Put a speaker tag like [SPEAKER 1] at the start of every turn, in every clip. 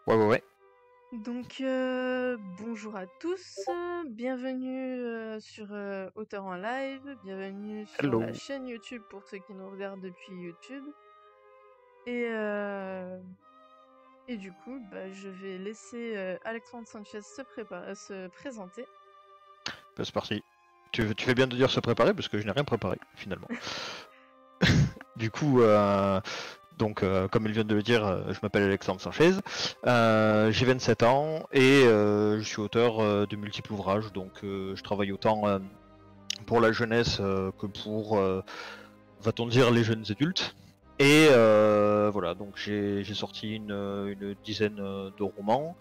[SPEAKER 1] Ouais, ouais, ouais.
[SPEAKER 2] Donc, bonjour à tous, bienvenue sur Auteur en live, bienvenue sur la
[SPEAKER 1] Hello.
[SPEAKER 2] chaîne YouTube pour ceux qui nous regardent depuis YouTube. Et, euh, et du coup, bah, je vais laisser Alexandre Sanchez se présenter.
[SPEAKER 1] Bah, c'est parti. Tu fais bien de dire se préparer parce que je n'ai rien préparé finalement. Du coup, comme elle vient de le dire, je m'appelle Alexandre Sanchez, j'ai 27 ans et je suis auteur de multiples ouvrages. Donc, je travaille autant pour la jeunesse que pour, va-t-on dire, les jeunes adultes. Et voilà, donc j'ai sorti une dizaine de romans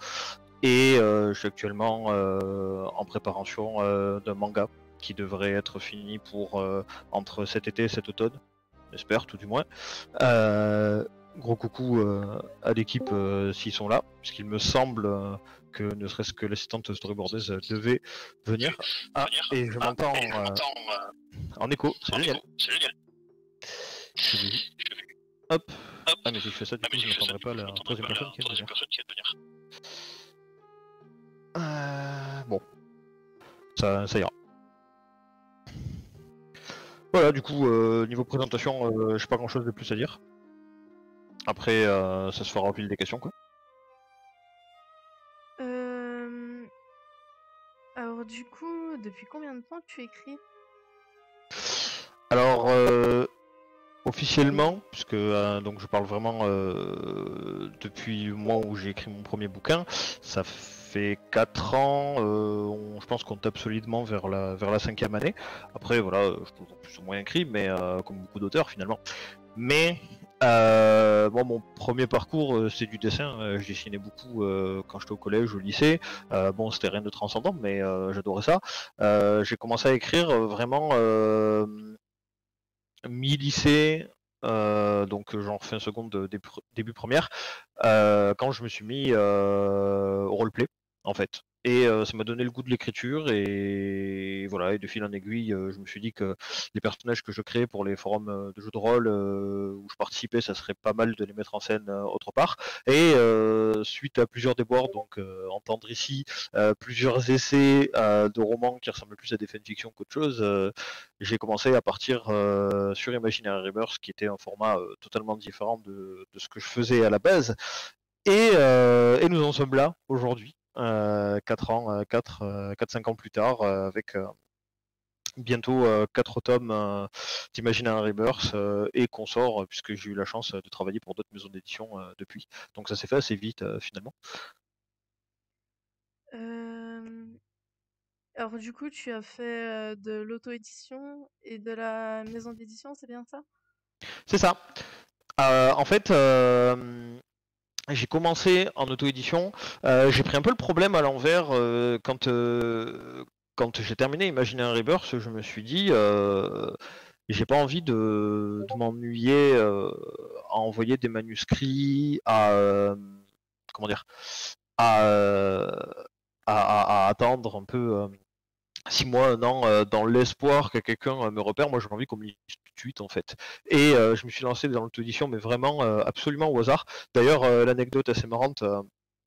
[SPEAKER 1] et je suis actuellement en préparation d'un manga qui devrait être fini pour entre cet été et cet automne, j'espère tout du moins. Gros coucou à l'équipe s'ils sont là, puisqu'il me semble que ne serait-ce que l'assistante storyboardeuse devait venir. Ah, et je m'entends en écho, c'est génial. Je vais hop. Ah, mais si je fais ça, du coup, je n'entendrai pas la troisième personne qui vient de venir. Bon, ça ira. Voilà, du coup, niveau présentation, j'ai pas grand chose de plus à dire. Après, ça se fera au fil des questions, quoi.
[SPEAKER 2] Alors du coup, depuis combien de temps tu écris?
[SPEAKER 1] Alors, officiellement, puisque donc je parle vraiment depuis le mois où j'ai écrit mon premier bouquin, ça fait 4 ans, je pense qu'on tape solidement vers la 5e année. Après, voilà, je suis toujours plus ou moins écrit, mais comme beaucoup d'auteurs finalement. Mais bon, mon premier parcours, c'est du dessin. Je dessinais beaucoup quand j'étais au collège, au lycée. Bon, c'était rien de transcendant, mais j'adorais ça. J'ai commencé à écrire vraiment mi-lycée, donc genre fin seconde, début première, quand je me suis mis au roleplay, en fait. Et ça m'a donné le goût de l'écriture, et voilà, et de fil en aiguille, je me suis dit que les personnages que je créais pour les forums de jeux de rôle où je participais, ça serait pas mal de les mettre en scène autre part. Et suite à plusieurs déboires, donc entendre ici plusieurs essais de romans qui ressemblent plus à des fanfictions qu'autre chose, j'ai commencé à partir sur Imaginary Rebirth, qui était un format totalement différent de ce que je faisais à la base. Et nous en sommes là aujourd'hui, 4 ans, 4-5 ans plus tard, avec bientôt 4 tomes d'Imaginary Rebirth et consorts, puisque j'ai eu la chance de travailler pour d'autres maisons d'édition depuis. Donc ça s'est fait assez vite finalement.
[SPEAKER 2] Euh, Alors du coup, tu as fait de l'auto-édition et de la maison d'édition, c'est bien ça?
[SPEAKER 1] C'est ça. En fait, j'ai commencé en auto-édition. J'ai pris un peu le problème à l'envers quand j'ai terminé Imaginary Rebirth. Je me suis dit, j'ai pas envie de m'ennuyer à envoyer des manuscrits, comment dire, à, euh, à attendre un peu 6 mois, un an, dans l'espoir que quelqu'un me repère. Moi, j'ai envie qu'on me lise tout de suite, en fait. Et je me suis lancé dans l'auto-édition, mais vraiment absolument au hasard. D'ailleurs, l'anecdote assez marrante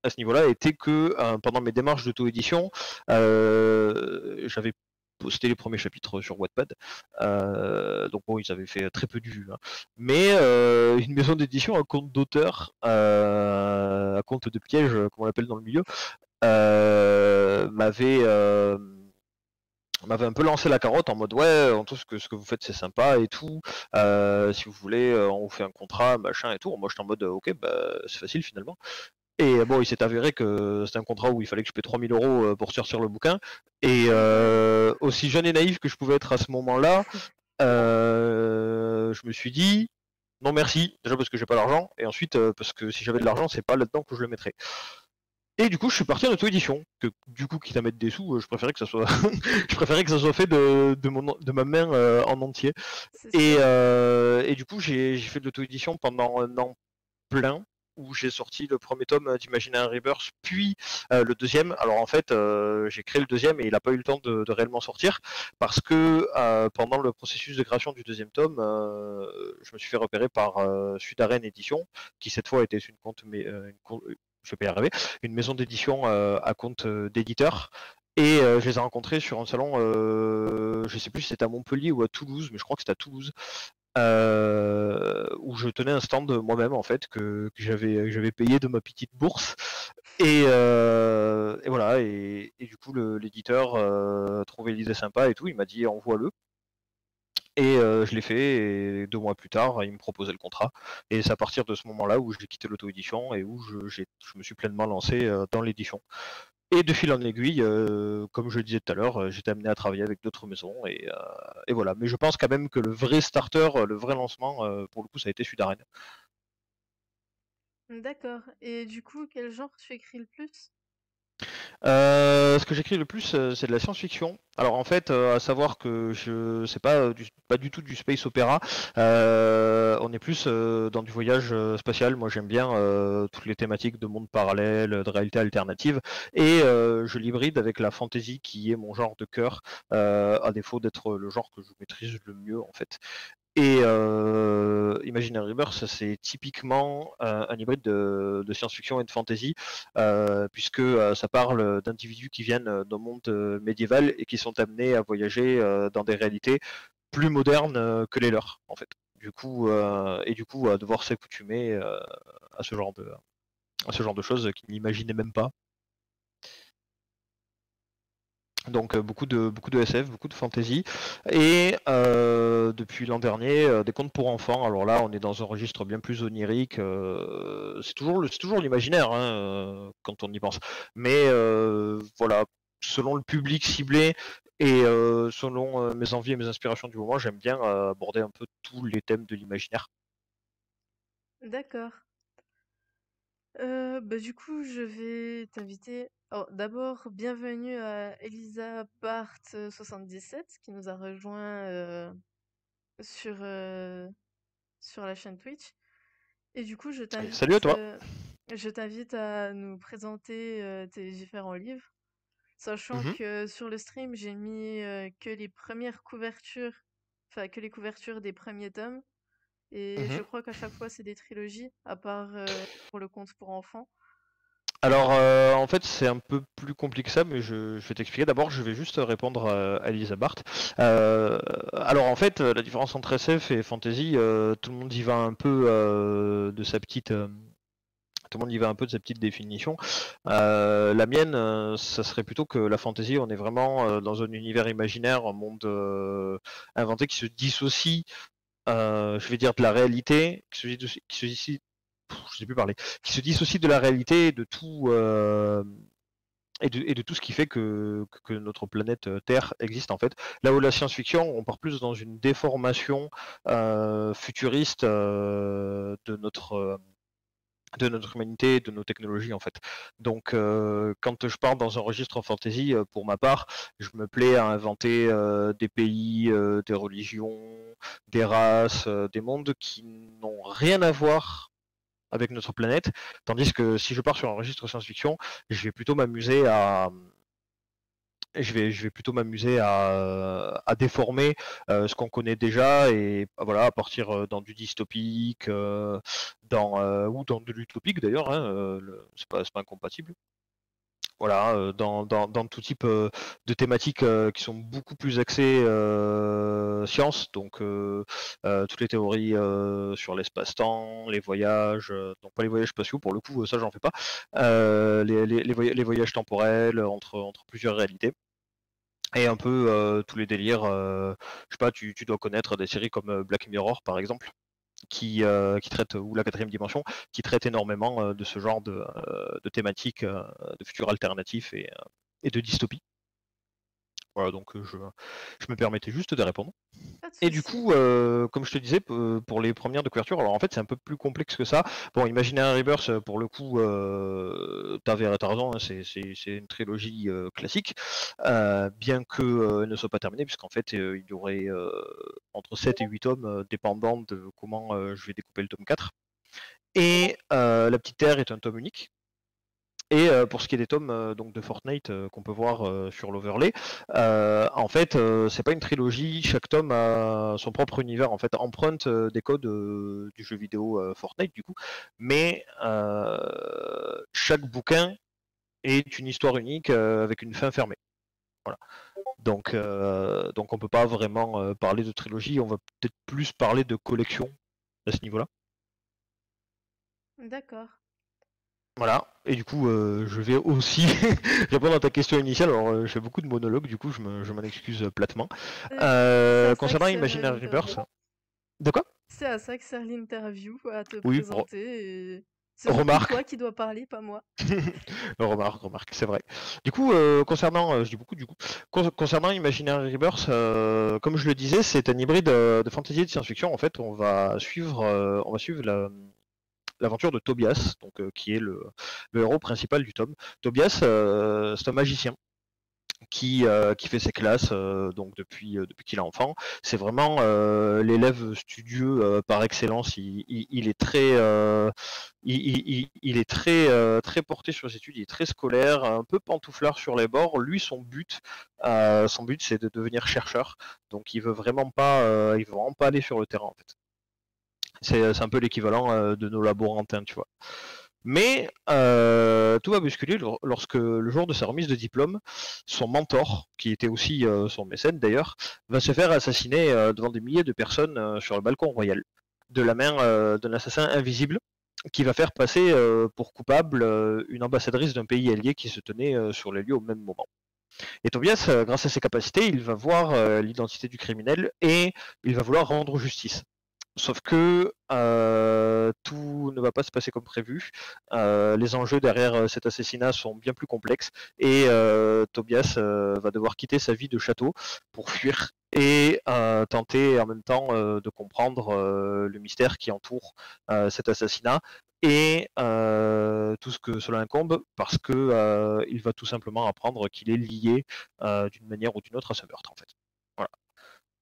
[SPEAKER 1] à ce niveau-là était que pendant mes démarches d'auto-édition, j'avais posté les premiers chapitres sur Wattpad. Donc bon, ils avaient fait très peu de vues, hein. Mais une maison d'édition à compte d'auteur, à compte de piège, comme on l'appelle dans le milieu, m'avait un peu lancé la carotte en mode ouais, on trouve que ce que vous faites c'est sympa et tout. Si vous voulez, on vous fait un contrat, machin et tout. Moi j'étais en mode ok, bah c'est facile finalement. Et bon, il s'est avéré que c'était un contrat où il fallait que je paie 3000 € pour sortir le bouquin. Et
[SPEAKER 2] Ah ouais.
[SPEAKER 1] aussi jeune et naïf que je pouvais être à ce moment-là, je me suis dit non merci. Déjà parce que j'ai pas l'argent, et ensuite parce que si j'avais de l'argent, c'est pas là-dedans que je le mettrais. Et du coup, je suis parti en auto-édition. Que du coup, quitte à mettre des sous, je préférais que ça soit, je préférais que ça soit fait de ma main en entier.
[SPEAKER 2] C'est
[SPEAKER 1] Et,
[SPEAKER 2] sûr.
[SPEAKER 1] du coup, j'ai fait de l'auto-édition pendant un an plein, où j'ai sorti le premier tome d'Imaginary Rebirth, puis le deuxième. Alors en fait, j'ai créé le deuxième et il n'a pas eu le temps de réellement sortir, parce que pendant le processus de création du deuxième tome, je me suis fait repérer par Sudaren Édition, qui cette fois était une je vais pas y arriver, une maison d'édition à compte d'éditeur. Et je les ai rencontrés sur un salon, je sais plus si c'était à Montpellier ou à Toulouse, mais je crois que c'était à Toulouse, où je tenais un stand moi-même en fait que j'avais payé de ma petite bourse. Et voilà, et du coup l'éditeur trouvait l'idée sympa et tout, il m'a dit envoie-le. Et je l'ai fait, et 2 mois plus tard, il me proposait le contrat. Et c'est à partir de ce moment-là où j'ai quitté l'auto-édition et où je me suis pleinement lancé dans l'édition. Et de fil en aiguille, comme je le disais tout à l'heure, j'étais amené à travailler avec d'autres maisons, et voilà. Mais je pense quand même que le vrai starter, le vrai lancement, pour le coup, ça a été Sudarène.
[SPEAKER 2] D'accord. Et du coup, quel genre tu écris le plus?
[SPEAKER 1] Ce que j'écris le plus, c'est de la science-fiction. Alors en fait, à savoir que c'est pas du tout du space opéra. On est plus dans du voyage spatial. Moi, j'aime bien toutes les thématiques de monde parallèle, de réalité alternative, et je l'hybride avec la fantasy qui est mon genre de cœur, à défaut d'être le genre que je maîtrise le mieux en fait. Et Imaginary Rebirth, c'est typiquement un hybride de science-fiction et de fantasy, puisque ça parle d'individus qui viennent d'un monde médiéval et qui sont amenés à voyager dans des réalités plus modernes que les leurs, en fait. Du coup, à devoir s'accoutumer à ce genre de choses qu'ils n'imaginaient même pas. Donc beaucoup de SF, beaucoup de fantasy, et depuis l'an dernier des contes pour enfants. Alors là, on est dans un registre bien plus onirique. C'est toujours l'imaginaire hein, quand on y pense. Mais voilà, selon le public ciblé et selon mes envies et mes inspirations du moment, j'aime bien aborder un peu tous les thèmes de l'imaginaire.
[SPEAKER 2] D'accord. Bah, du coup, je vais t'inviter. Alors, d'abord, bienvenue à Elisa Bart 77 qui nous a rejoint sur, sur la chaîne Twitch. Et du coup,
[SPEAKER 1] Et salut à toi.
[SPEAKER 2] je t'invite à nous présenter tes différents livres, sachant
[SPEAKER 1] Mhm,
[SPEAKER 2] que sur le stream, j'ai mis que les premières couvertures, enfin que les couvertures des premiers tomes. Et je
[SPEAKER 1] mhm.
[SPEAKER 2] crois qu'à chaque fois, c'est des trilogies, à part pour le conte pour enfants.
[SPEAKER 1] Alors, en fait, c'est un peu plus compliqué que ça, mais je vais t'expliquer. D'abord, je vais juste répondre à Elisa Bart. Alors, en fait, la différence entre SF et fantasy, tout le monde y va un peu de sa petite. Tout le monde y va un peu de sa petite définition. La mienne, ça serait plutôt que la fantasy, on est vraiment dans un univers imaginaire, un monde inventé qui se dissocie, je vais dire, de la réalité, qui se dissocie, je sais plus parler, qui se dissocie de la réalité et de tout, et de tout ce qui fait que notre planète Terre existe en fait. Là où la science-fiction, on part plus dans une déformation futuriste de notre humanité, de nos technologies en fait. Donc quand je pars dans un registre fantasy, pour ma part, je me plais à inventer des pays, des religions, des races, des mondes qui n'ont rien à voir avec notre planète, tandis que si je pars sur un registre science-fiction, je vais plutôt m'amuser à je vais plutôt m'amuser à déformer ce qu'on connaît déjà, et voilà, à partir dans du dystopique, ou dans de l'utopique d'ailleurs, hein, c'est pas incompatible. Voilà, dans tout type de thématiques qui sont beaucoup plus axées science, donc toutes les théories sur l'espace-temps, les voyages, donc pas les voyages spatiaux pour le coup, ça j'en fais pas, les voyages temporels entre plusieurs réalités. Et un peu tous les délires, je sais pas, tu dois connaître des séries comme Black Mirror par exemple, qui traite, ou la quatrième dimension, qui traite énormément de ce genre de thématiques, de futurs alternatifs et de dystopie. Voilà, donc je me permettais juste de répondre.
[SPEAKER 2] Pas de
[SPEAKER 1] Et du
[SPEAKER 2] souci.
[SPEAKER 1] coup, comme je te disais, pour les premières de couverture, alors en fait c'est un peu plus complexe que ça. Bon, Imaginary Rebirth, pour le coup, t'as raison, hein, c'est une trilogie classique, bien que elle ne soit pas terminée, puisqu'en fait il y aurait entre 7 et 8 tomes, dépendant de comment je vais découper le tome 4. Et La Petite Terre est un tome unique. Et pour ce qui est des tomes donc de Fortnite qu'on peut voir sur l'overlay, en fait, c'est pas une trilogie. Chaque tome a son propre univers. En fait, emprunte des codes du jeu vidéo Fortnite du coup, mais chaque bouquin est une histoire unique avec une fin fermée. Voilà. Donc on peut pas vraiment parler de trilogie, on va peut-être plus parler de collection à ce niveau-là.
[SPEAKER 2] D'accord.
[SPEAKER 1] Voilà, et du coup, je vais aussi répondre à ta question initiale. Alors, je fais beaucoup de monologues, du coup, je m'en excuse platement.
[SPEAKER 2] C'est à ça que
[SPEAKER 1] Concernant
[SPEAKER 2] sert
[SPEAKER 1] Imaginary
[SPEAKER 2] l'interview.
[SPEAKER 1] Rebirth, de quoi?
[SPEAKER 2] C'est à ça que sert l'interview, à te
[SPEAKER 1] Oui,
[SPEAKER 2] présenter. Et c'est surtout
[SPEAKER 1] remarque.
[SPEAKER 2] toi qui dois parler, pas moi.
[SPEAKER 1] Remarque, c'est vrai. Du coup, concernant, je dis beaucoup du coup, concernant Imaginary Rebirth, comme je le disais, c'est un hybride de fantasy et de science-fiction. En fait, on va suivre l'aventure de Tobias, donc, qui est le héros principal du tome. Tobias, c'est un magicien qui fait ses classes donc depuis qu'il est enfant. C'est vraiment l'élève studieux par excellence. Il est très, il est très, très porté sur les études. Il est très scolaire, un peu pantouflard sur les bords. Lui, son but, c'est de devenir chercheur. Donc, il veut vraiment pas aller sur le terrain en fait. C'est un peu l'équivalent de nos laborantins, tu vois. Mais tout va basculer lorsque le jour de sa remise de diplôme, son mentor, qui était aussi son mécène d'ailleurs, va se faire assassiner devant des milliers de personnes sur le balcon royal, de la main d'un assassin invisible, qui va faire passer pour coupable une ambassadrice d'un pays allié qui se tenait sur les lieux au même moment. Et Tobias, grâce à ses capacités, il va voir l'identité du criminel et il va vouloir rendre justice. Sauf que tout ne va pas se passer comme prévu. Les enjeux derrière cet assassinat sont bien plus complexes et Tobias va devoir quitter sa vie de château pour fuir et tenter en même temps de comprendre le mystère qui entoure cet assassinat et tout ce que cela incombe parce que il va tout simplement apprendre qu'il est lié d'une manière ou d'une autre à ce meurtre en fait. Voilà.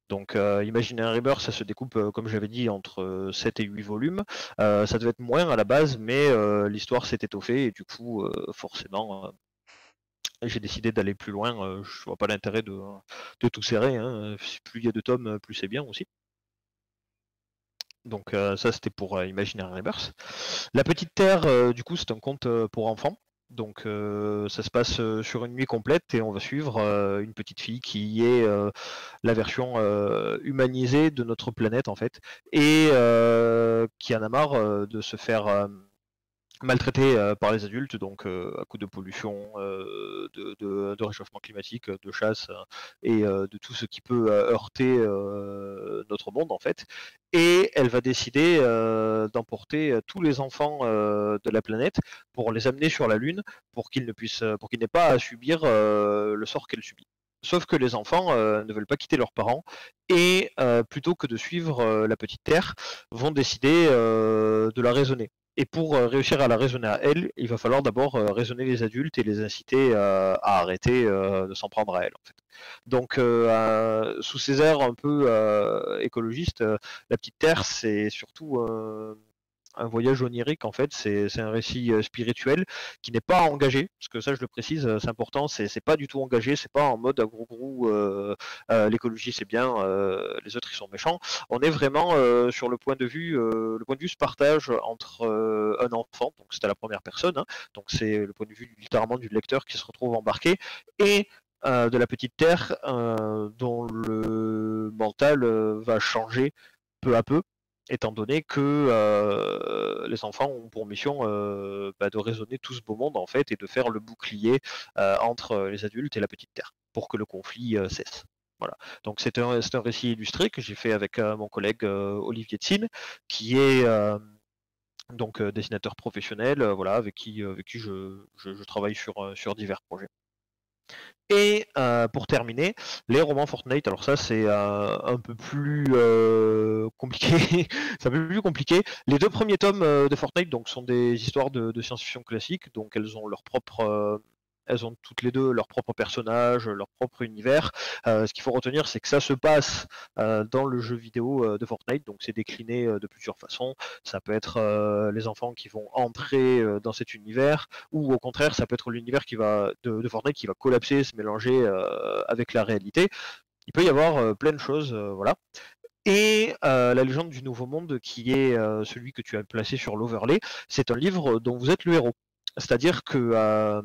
[SPEAKER 1] Donc Imaginary Rebirth, ça se découpe, comme j'avais dit, entre 7 et 8 volumes. Ça devait être moins à la base, mais l'histoire s'est étoffée et du coup, forcément, j'ai décidé d'aller plus loin. Je vois pas l'intérêt de tout serrer, hein. Plus il y a de tomes, plus c'est bien aussi. Donc ça, c'était pour Imaginary Rebirth. La Petite Terre, du coup, c'est un conte pour enfants. Donc ça se passe sur une nuit complète et on va suivre une petite fille qui est la version humanisée de notre planète en fait et qui en a marre de se faire maltraité par les adultes, donc à coup de pollution, de réchauffement climatique, de chasse et de tout ce qui peut heurter notre monde en fait. Et elle va décider d'emporter tous les enfants de la planète pour les amener sur la Lune pour qu'ils n'aient pas à subir le sort qu'elle subit. Sauf que les enfants ne veulent pas quitter leurs parents et plutôt que de suivre la petite Terre, vont décider de la raisonner. Et pour réussir à la raisonner à elle, il va falloir d'abord raisonner les adultes et les inciter à arrêter de s'en prendre à elle. En fait. Donc, sous ces airs un peu écologistes, la petite Terre, c'est surtout un voyage onirique en fait, c'est un récit spirituel qui n'est pas engagé, parce que ça je le précise, c'est important, c'est pas du tout engagé, c'est pas en mode gros l'écologie c'est bien, les autres ils sont méchants. On est vraiment sur le point de vue se partage entre un enfant, donc c'est à la première personne, hein, donc c'est le point de vue littéralement du lecteur qui se retrouve embarqué, et de la petite Terre dont le mental va changer peu à peu étant donné que les enfants ont pour mission de raisonner tout ce beau monde en fait et de faire le bouclier entre les adultes et la petite Terre pour que le conflit cesse. Voilà. Donc c'est un récit illustré que j'ai fait avec mon collègue Olivier Tzine, qui est donc dessinateur professionnel, voilà, avec qui je travaille sur divers projets. Et pour terminer, les romans Fortnite, alors ça c'est un peu plus compliqué. C'est un peu plus compliqué. Les deux premiers tomes de Fortnite donc, sont des histoires de science-fiction classique, donc elles ont toutes les deux leur propre personnage, leur propre univers. Ce qu'il faut retenir, c'est que ça se passe dans le jeu vidéo de Fortnite, donc c'est décliné de plusieurs façons. Ça peut être les enfants qui vont entrer dans cet univers, ou au contraire, ça peut être l'univers de Fortnite qui va collapser, se mélanger avec la réalité. Il peut y avoir plein de choses, voilà. Et la légende du Nouveau Monde, qui est celui que tu as placé sur l'overlay, c'est un livre dont vous êtes le héros. C'est-à-dire que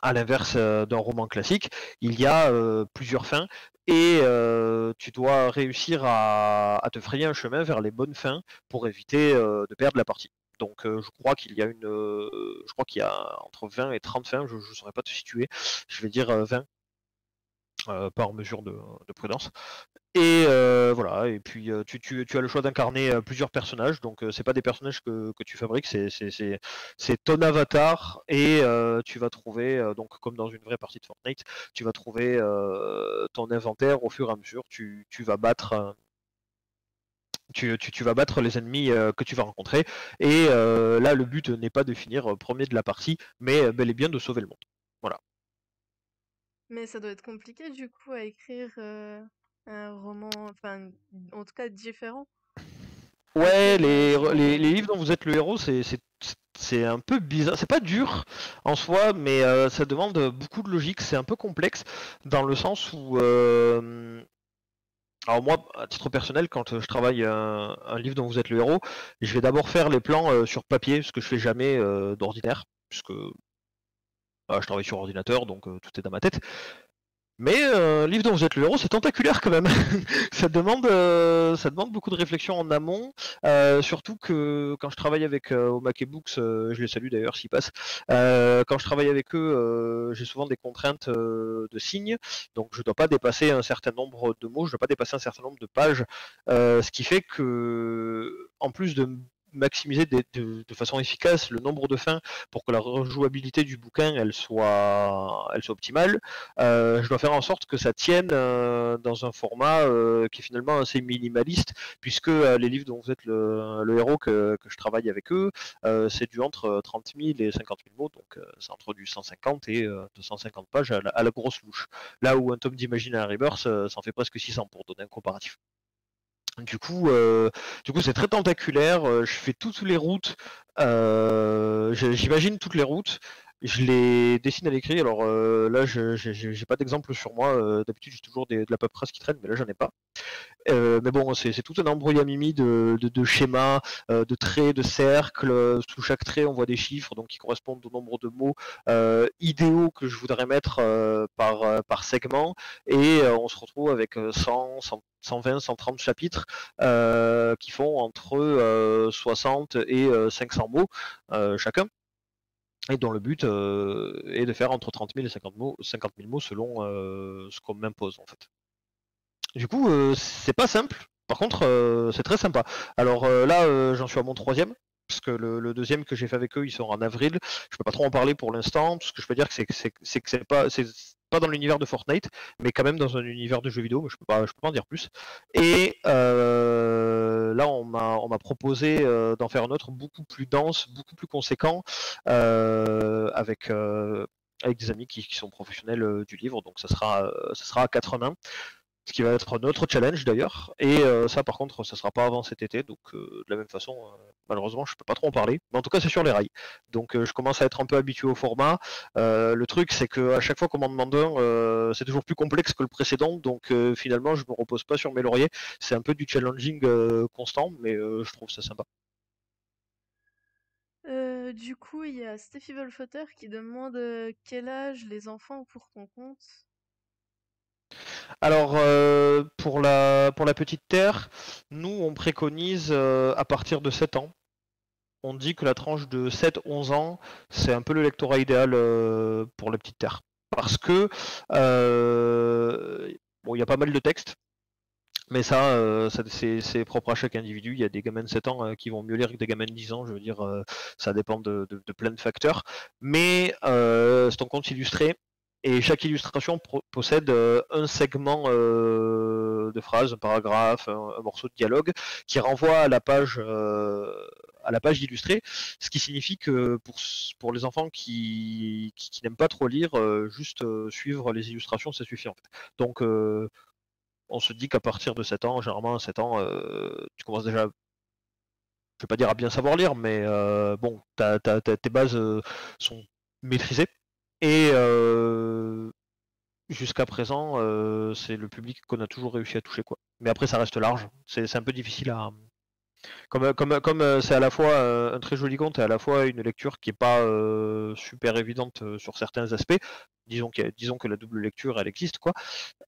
[SPEAKER 1] à l'inverse d'un roman classique, il y a plusieurs fins et tu dois réussir à te frayer un chemin vers les bonnes fins pour éviter de perdre la partie. Donc je crois qu'il y a je crois qu'il y a entre 20 et 30 fins, je ne saurais pas te situer, je vais dire 20 par mesure de prudence. Et voilà, et puis tu as le choix d'incarner plusieurs personnages, donc c'est pas des personnages que tu fabriques, c'est ton avatar, et tu vas trouver, donc comme dans une vraie partie de Fortnite, tu vas trouver ton inventaire au fur et à mesure, tu vas battre. Tu vas battre les ennemis que tu vas rencontrer, et là le but n'est pas de finir premier de la partie, mais bel et bien de sauver le monde. Voilà.
[SPEAKER 2] Mais ça doit être compliqué du coup à écrire un roman, enfin en tout cas différent,
[SPEAKER 1] Ouais,
[SPEAKER 2] écrire ce genre
[SPEAKER 1] les
[SPEAKER 2] de...
[SPEAKER 1] livres dont vous êtes le héros, c'est un peu bizarre. C'est pas dur en soi, mais ça demande beaucoup de logique. C'est un peu complexe dans le sens où, alors moi, à titre personnel, quand je travaille un livre dont vous êtes le héros, je vais d'abord faire les plans sur papier, ce que je fais jamais d'ordinaire, puisque je travaille sur ordinateur, donc tout est dans ma tête. Mais livre dont vous êtes le héros, c'est tentaculaire quand même. Ça demande beaucoup de réflexion en amont, surtout que quand je travaille avec Omake Books, je les salue d'ailleurs s'ils passent. Quand je travaille avec eux, j'ai souvent des contraintes de signes, donc je ne dois pas dépasser un certain nombre de mots, je ne dois pas dépasser un certain nombre de pages, ce qui fait que, en plus de maximiser de façon efficace le nombre de fins pour que la rejouabilité du bouquin elle soit optimale, je dois faire en sorte que ça tienne dans un format qui est finalement assez minimaliste, puisque les livres dont vous êtes le héros que je travaille avec eux, c'est du entre 30 000 et 50 000 mots, donc c'est entre du 150 et 250 pages à la grosse louche. Là où un tome d'Imaginary Rebirth, ça en fait presque 600 pour donner un comparatif. Du coup, c'est très tentaculaire. Je fais toutes les routes. J'imagine toutes les routes. Je les dessine à l'écrit. Alors là, j'ai pas d'exemple sur moi. D'habitude, j'ai toujours de la paperasse qui traîne, mais là, j'en ai pas. Mais bon, c'est tout un embrouillamimi de schémas, de traits, de cercles. Sous chaque trait, on voit des chiffres donc qui correspondent au nombre de mots idéaux que je voudrais mettre par segment. Et on se retrouve avec 120, 130 chapitres qui font entre 60 et 500 mots chacun. Et dont le but est de faire entre 30 000 et 50 000 mots selon ce qu'on m'impose en fait. Du coup, c'est pas simple. Par contre, c'est très sympa. Alors là, j'en suis à mon troisième, parce que le deuxième que j'ai fait avec eux, ils sont en avril. Je peux pas trop en parler pour l'instant. Tout ce que je peux dire, c'est pas dans l'univers de Fortnite, mais quand même dans un univers de jeux vidéo. Mais je peux pas en dire plus. Et là, on m'a proposé d'en faire un autre beaucoup plus dense, beaucoup plus conséquent, avec des amis qui sont professionnels du livre. Donc ça sera à 4 mains, ce qui va être notre challenge d'ailleurs. Et ça, par contre, ça sera pas avant cet été, donc de la même façon, malheureusement, je peux pas trop en parler. Mais en tout cas, c'est sur les rails. Donc je commence à être un peu habitué au format. Le truc, c'est que à chaque fois qu'on m'en demande un, c'est toujours plus complexe que le précédent. Donc finalement, je me repose pas sur mes lauriers. C'est un peu du challenging constant, mais je trouve ça sympa.
[SPEAKER 2] Du coup, il y a Steffi Wolfotter qui demande quel âge les enfants ont pour ton compte.
[SPEAKER 1] Alors, pour la petite terre, nous, on préconise à partir de 7 ans. On dit que la tranche de 7-11 ans, c'est un peu le lectorat idéal pour la petite terre. Parce que, bon, il y a pas mal de textes, mais ça c'est propre à chaque individu. Il y a des gamins de 7 ans qui vont mieux lire que des gamins de 10 ans, je veux dire, ça dépend de plein de facteurs. Mais c'est un conte illustré, et chaque illustration possède un segment de phrase, un paragraphe, un morceau de dialogue qui renvoie à la page illustrée, ce qui signifie que pour les enfants qui n'aiment pas trop lire, juste suivre les illustrations, ça suffit en fait. Donc on se dit qu'à partir de 7 ans, généralement à 7 ans, tu commences déjà, je vais pas dire à bien savoir lire, mais bon, tes bases sont maîtrisées. Et jusqu'à présent, c'est le public qu'on a toujours réussi à toucher, quoi. Mais après, ça reste large. C'est un peu difficile Comme c'est à la fois un très joli conte et à la fois une lecture qui est pas super évidente sur certains aspects, disons que la double lecture elle existe quoi,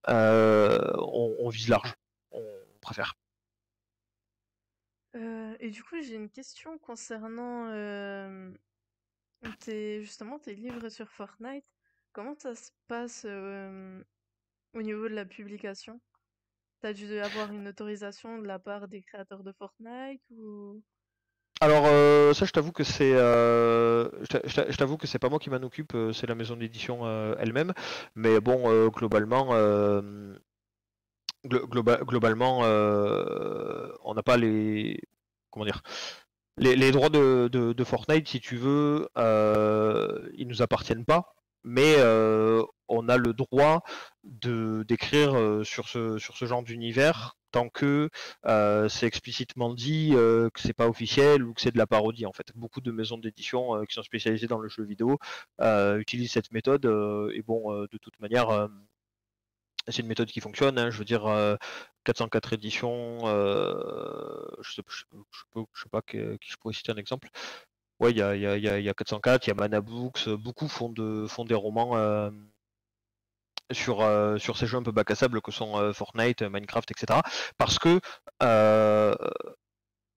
[SPEAKER 1] on vise large, on préfère.
[SPEAKER 2] Et du coup, j'ai une question concernant justement tes livres sur Fortnite. Comment ça se passe au niveau de la publication? T'as dû avoir une autorisation de la part des créateurs de Fortnite ou...
[SPEAKER 1] Alors ça je t'avoue que je t'avoue que c'est pas moi qui m'en occupe, c'est la maison d'édition elle-même, mais bon globalement globalement on n'a pas les comment dire les droits de Fortnite, si tu veux, ils nous appartiennent pas, mais on a le droit d'écrire sur ce genre d'univers tant que c'est explicitement dit que c'est pas officiel ou que c'est de la parodie en fait. Beaucoup de maisons d'édition qui sont spécialisées dans le jeu vidéo utilisent cette méthode et bon de toute manière c'est une méthode qui fonctionne, hein, je veux dire 404 éditions, je sais pas qui je pourrais citer un exemple. Ouais, il y a 404, il y a Mana Books, beaucoup font des romans sur ces jeux un peu bac à sable que sont Fortnite, Minecraft, etc. Parce que euh,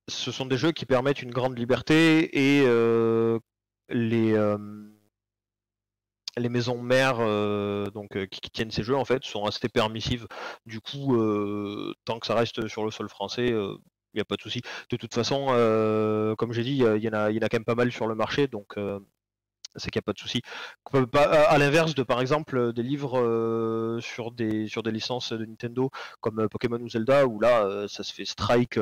[SPEAKER 1] ce sont des jeux qui permettent une grande liberté et les, euh, les maisons mères qui tiennent ces jeux en fait sont assez permissives. Du coup, tant que ça reste sur le sol français, il n'y a pas de souci. De toute façon, comme j'ai dit, il y en a quand même pas mal sur le marché, donc c'est qu'il n'y a pas de souci. À l'inverse de par exemple des livres sur des licences de Nintendo comme Pokémon ou Zelda où là ça se fait strike,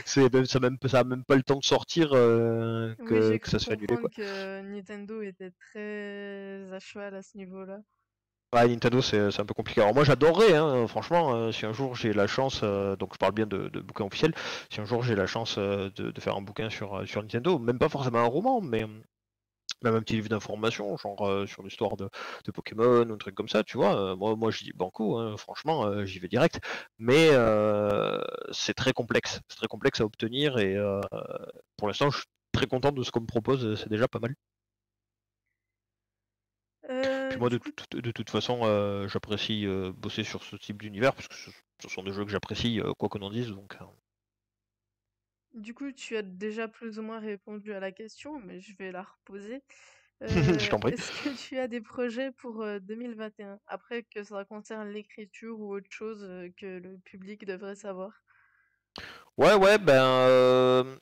[SPEAKER 1] ça a même pas le temps de sortir
[SPEAKER 2] Oui, j'ai
[SPEAKER 1] que
[SPEAKER 2] cru
[SPEAKER 1] ça se fait annuler
[SPEAKER 2] comprendre
[SPEAKER 1] quoi.
[SPEAKER 2] que Nintendo était très à cheval à ce niveau-là.
[SPEAKER 1] Ouais, Nintendo, c'est un peu compliqué. Alors moi j'adorerais, hein, franchement, si un jour j'ai la chance, donc je parle bien de bouquin officiel, si un jour j'ai la chance de faire un bouquin sur Nintendo, même pas forcément un roman, mais même un petit livre d'information, genre sur l'histoire de Pokémon ou un truc comme ça, tu vois, moi j'y dis banco, hein, franchement, j'y vais direct, mais c'est très complexe à obtenir et pour l'instant je suis très content de ce qu'on me propose, c'est déjà pas mal. Puis moi,
[SPEAKER 2] Du coup,
[SPEAKER 1] de toute façon, j'apprécie bosser sur ce type d'univers, parce que ce sont des jeux que j'apprécie, quoi qu'on en dise, donc
[SPEAKER 2] tu as déjà plus ou moins répondu à la question, mais je vais la reposer.
[SPEAKER 1] je t'en prie.
[SPEAKER 2] Est-ce que tu as des projets pour 2021, après que ça concerne l'écriture ou autre chose que le public devrait savoir?
[SPEAKER 1] Ouais, ouais, ben,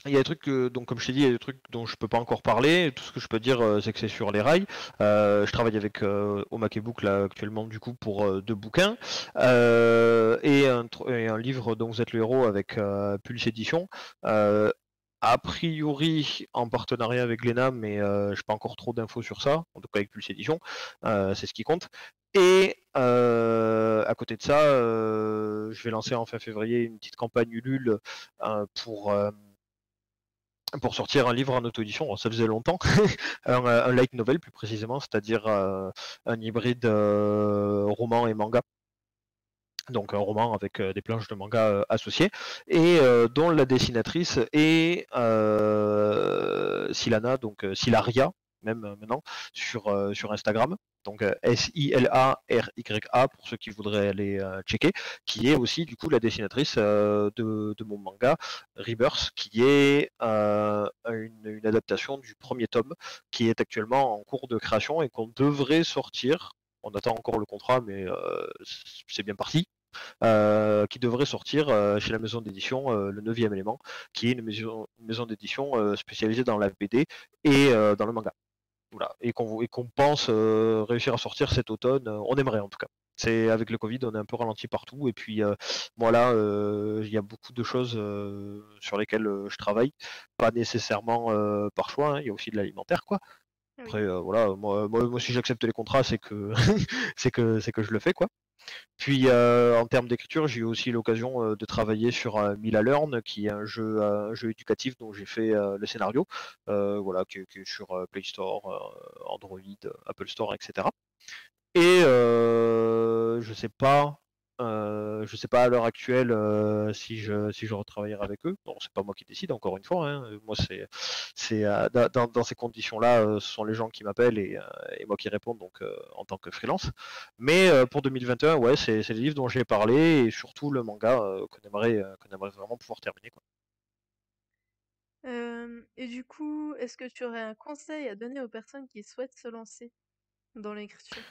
[SPEAKER 1] il y a des trucs donc comme je t'ai dit, il y a des trucs dont je peux pas encore parler. Tout ce que je peux dire, c'est que c'est sur les rails. Je travaille avec Omake Book là actuellement du coup pour deux bouquins et un livre dont vous êtes le héros avec Pulse Édition. Euh, a priori en partenariat avec Glénat, mais je n'ai pas encore trop d'infos sur ça. En tout cas avec Pulse Édition, c'est ce qui compte. Et à côté de ça, je vais lancer en fin février une petite campagne Ulule euh, pour euh, pour sortir un livre en auto-édition. Alors, ça faisait longtemps, un light novel plus précisément, c'est-à-dire un hybride roman et manga. Donc un roman avec des planches de manga associées et dont la dessinatrice est Silana, donc Silaria même maintenant sur Instagram. Donc Silarya pour ceux qui voudraient aller checker, qui est aussi du coup la dessinatrice de mon manga Rebirth, qui est une adaptation du premier tome qui est actuellement en cours de création et qu'on devrait sortir. On attend encore le contrat, mais c'est bien parti qui devrait sortir chez la maison d'édition Le 9e élément, qui est une maison d'édition spécialisée dans la BD et dans le manga. Voilà. Et qu'on pense réussir à sortir cet automne, on aimerait en tout cas. C'est avec le Covid, on est un peu ralenti partout. Et puis moi là, il y a beaucoup de choses sur lesquelles je travaille, pas nécessairement par choix. Hein, il y a aussi de l'alimentaire, quoi.
[SPEAKER 2] Oui.
[SPEAKER 1] Après, voilà, moi, si j'accepte les contrats, c'est que c'est que je le fais, quoi. Puis en termes d'écriture, j'ai eu aussi l'occasion de travailler sur Mila Learn, qui est un jeu éducatif dont j'ai fait le scénario, voilà, qui est sur Play Store, Android, Apple Store, etc. Et je sais pas Je sais pas à l'heure actuelle si je retravaillerai avec eux. Bon, c'est pas moi qui décide, encore une fois, hein. Moi, dans ces conditions-là, ce sont les gens qui m'appellent et moi qui réponds donc en tant que freelance. Mais pour 2021, ouais, c'est les livres dont j'ai parlé et surtout le manga qu'on aimerait vraiment pouvoir terminer, quoi.
[SPEAKER 2] Et du coup, est-ce que tu aurais un conseil à donner aux personnes qui souhaitent se lancer dans l'écriture?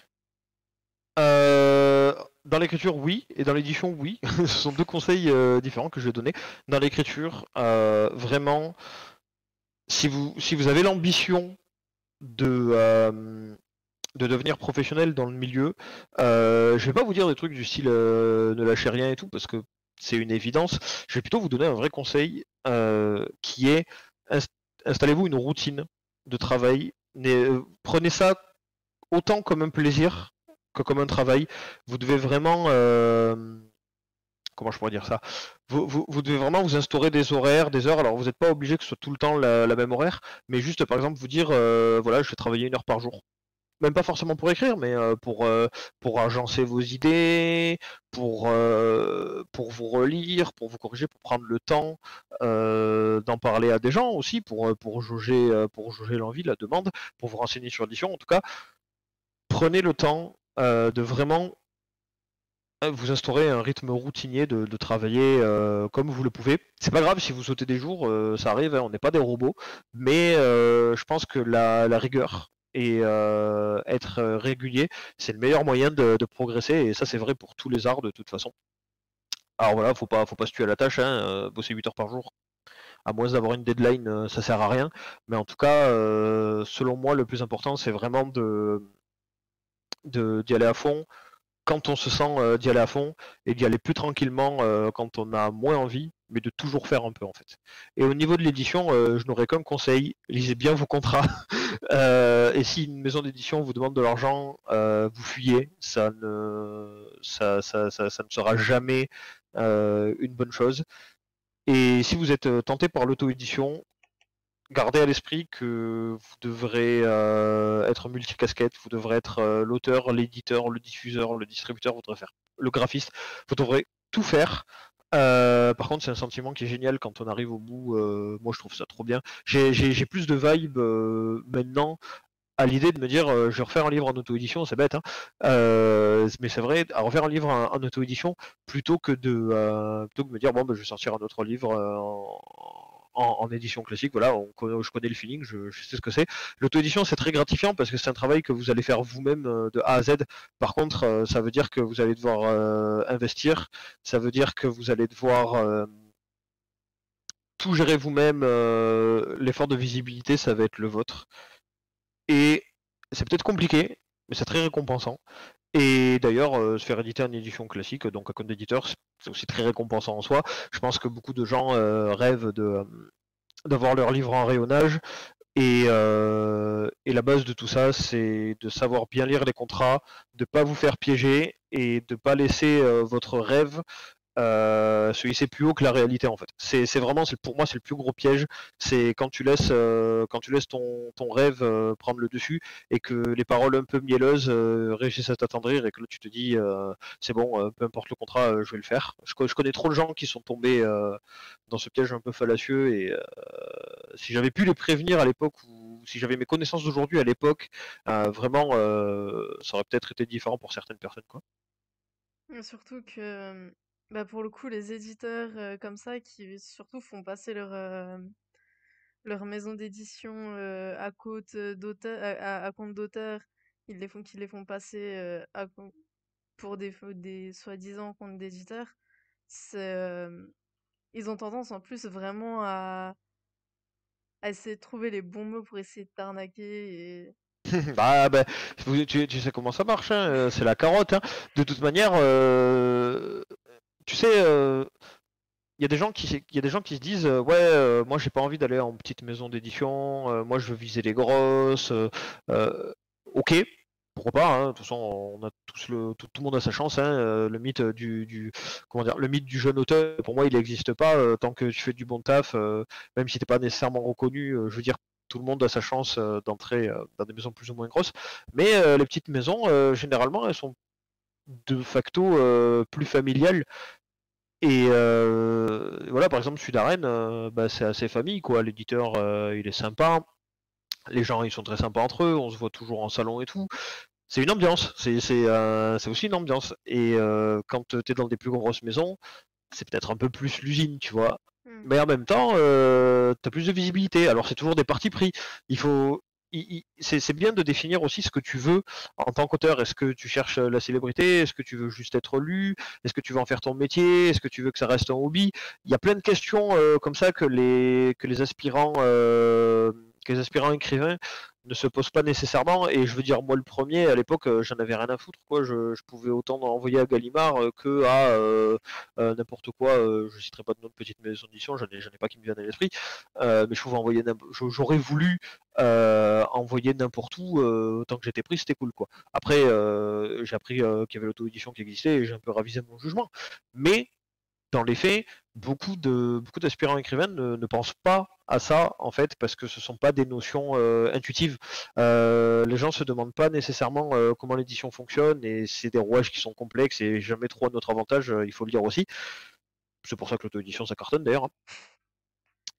[SPEAKER 1] Euh, Dans l'écriture, oui, et dans l'édition, oui. Ce sont deux conseils différents que je vais donner. Dans l'écriture, vraiment, si vous avez l'ambition de devenir professionnel dans le milieu, je vais pas vous dire des trucs du style ne lâchez rien et tout, parce que c'est une évidence. Je vais plutôt vous donner un vrai conseil qui est inst- installez-vous une routine de travail. Prenez ça autant comme un plaisir que comme un travail. Vous devez vraiment comment je pourrais dire ça? Vous devez vraiment vous instaurer des horaires, des heures. Alors vous n'êtes pas obligé que ce soit tout le temps la même horaire, mais juste par exemple vous dire voilà, je vais travailler 1 heure par jour. Même pas forcément pour écrire, mais pour agencer vos idées, pour vous relire, pour vous corriger, pour prendre le temps d'en parler à des gens aussi, pour jauger l'envie, la demande, pour vous renseigner sur l'édition. En tout cas, prenez le temps de vraiment vous instaurez un rythme routinier de travailler comme vous le pouvez. C'est pas grave si vous sautez des jours, ça arrive, hein, on n'est pas des robots, mais je pense que la rigueur et être régulier, c'est le meilleur moyen de progresser, et ça c'est vrai pour tous les arts de toute façon. Alors voilà, faut pas se tuer à la tâche, hein, bosser 8 heures par jour, à moins d'avoir une deadline, ça sert à rien. Mais en tout cas, selon moi, le plus important, c'est vraiment d'y aller à fond, quand on se sent d'y aller à fond et d'y aller plus tranquillement quand on a moins envie, mais de toujours faire un peu en fait. Et au niveau de l'édition, je n'aurais qu'un conseil, lisez bien vos contrats. Et si une maison d'édition vous demande de l'argent, vous fuyez. Ça ne sera jamais une bonne chose. Et si vous êtes tenté par l'auto-édition, gardez à l'esprit que vous devrez être multicasquette, vous devrez être l'auteur, l'éditeur, le diffuseur, le distributeur, vous devrez faire le graphiste, vous devrez tout faire. Par contre, c'est un sentiment qui est génial quand on arrive au bout. Moi, je trouve ça trop bien. J'ai plus de vibe maintenant à l'idée de me dire je vais refaire un livre en auto-édition, c'est bête, hein, mais c'est vrai, à refaire un livre en auto-édition plutôt que de me dire bon, bah, je vais sortir un autre livre en édition classique. Voilà, je connais le feeling, je sais ce que c'est. L'auto-édition, c'est très gratifiant parce que c'est un travail que vous allez faire vous-même de A à Z. Par contre, ça veut dire que vous allez devoir investir, ça veut dire que vous allez devoir tout gérer vous-même. L'effort de visibilité, ça va être le vôtre. Et c'est peut-être compliqué, mais c'est très récompensant. Et d'ailleurs, se faire éditer en édition classique, donc à compte d'éditeur, c'est aussi très récompensant en soi. Je pense que beaucoup de gens rêvent d'avoir leur livre en rayonnage. Et la base de tout ça, c'est de savoir bien lire les contrats, de ne pas vous faire piéger et de ne pas laisser votre rêve se hisser plus haut que la réalité en fait. C'est vraiment, pour moi, c'est le plus gros piège. C'est quand tu laisses ton rêve prendre le dessus et que les paroles un peu mielleuses réussissent à t'attendrir et que là tu te dis c'est bon, peu importe le contrat, je vais le faire. Je connais trop de gens qui sont tombés dans ce piège un peu fallacieux et si j'avais pu les prévenir à l'époque ou si j'avais mes connaissances d'aujourd'hui à l'époque, vraiment, ça aurait peut-être été différent pour certaines personnes, quoi.
[SPEAKER 2] Et surtout que, bah, pour le coup, les éditeurs, comme ça qui surtout font passer leur maison d'édition, à compte d'auteur à compte d'auteur, qu'ils les font passer, à com pour des soi-disant comptes d'éditeurs. C'est, ils ont tendance en plus vraiment à essayer de trouver les bons mots pour essayer de t'arnaquer et
[SPEAKER 1] Bah, tu sais comment ça marche, hein, c'est la carotte, hein. De toute manière, tu sais, il y a des gens qui se disent ouais, moi j'ai pas envie d'aller en petite maison d'édition, moi je veux viser les grosses. Ok, pourquoi pas, hein. De toute façon, on a tous tout le monde a sa chance, hein. Le mythe comment dire, le mythe du jeune auteur, pour moi, il n'existe pas tant que tu fais du bon taf, même si t'es pas nécessairement reconnu. Je veux dire, tout le monde a sa chance d'entrer dans des maisons plus ou moins grosses, mais les petites maisons, généralement, elles sont de facto plus familial. Et voilà, par exemple, Sudaren, bah, c'est assez famille, quoi. L'éditeur, il est sympa. Les gens, ils sont très sympas entre eux. On se voit toujours en salon et tout. C'est une ambiance. C'est aussi une ambiance. Et quand tu es dans des plus grosses maisons, c'est peut-être un peu plus l'usine, tu vois.
[SPEAKER 2] Hmm.
[SPEAKER 1] Mais en même temps, tu as plus de visibilité. Alors c'est toujours des partis pris. Il faut, c'est bien de définir aussi ce que tu veux en tant qu'auteur. Est-ce que tu cherches la célébrité? Est-ce que tu veux juste être lu? Est-ce que tu veux en faire ton métier? Est-ce que tu veux que ça reste un hobby? Il y a plein de questions comme ça que les aspirants écrivains ne se posent pas nécessairement. Et je veux dire, moi le premier, à l'époque, j'en avais rien à foutre, quoi. Je pouvais autant envoyer à Gallimard que à n'importe quoi. Je citerai pas de nom de petite maison d'édition, j'en ai pas qui me viennent à l'esprit. Mais je pouvais envoyer, j'aurais voulu envoyer n'importe où, tant que j'étais pris, c'était cool, quoi. Après, j'ai appris qu'il y avait l'auto-édition qui existait et j'ai un peu ravisé mon jugement. Mais dans les faits, beaucoup d'aspirants écrivains ne pensent pas à ça, en fait, parce que ce ne sont pas des notions intuitives. Les gens ne se demandent pas nécessairement comment l'édition fonctionne, et c'est des rouages qui sont complexes et jamais trop à notre avantage, il faut le dire aussi. C'est pour ça que l'auto-édition, ça cartonne d'ailleurs, hein.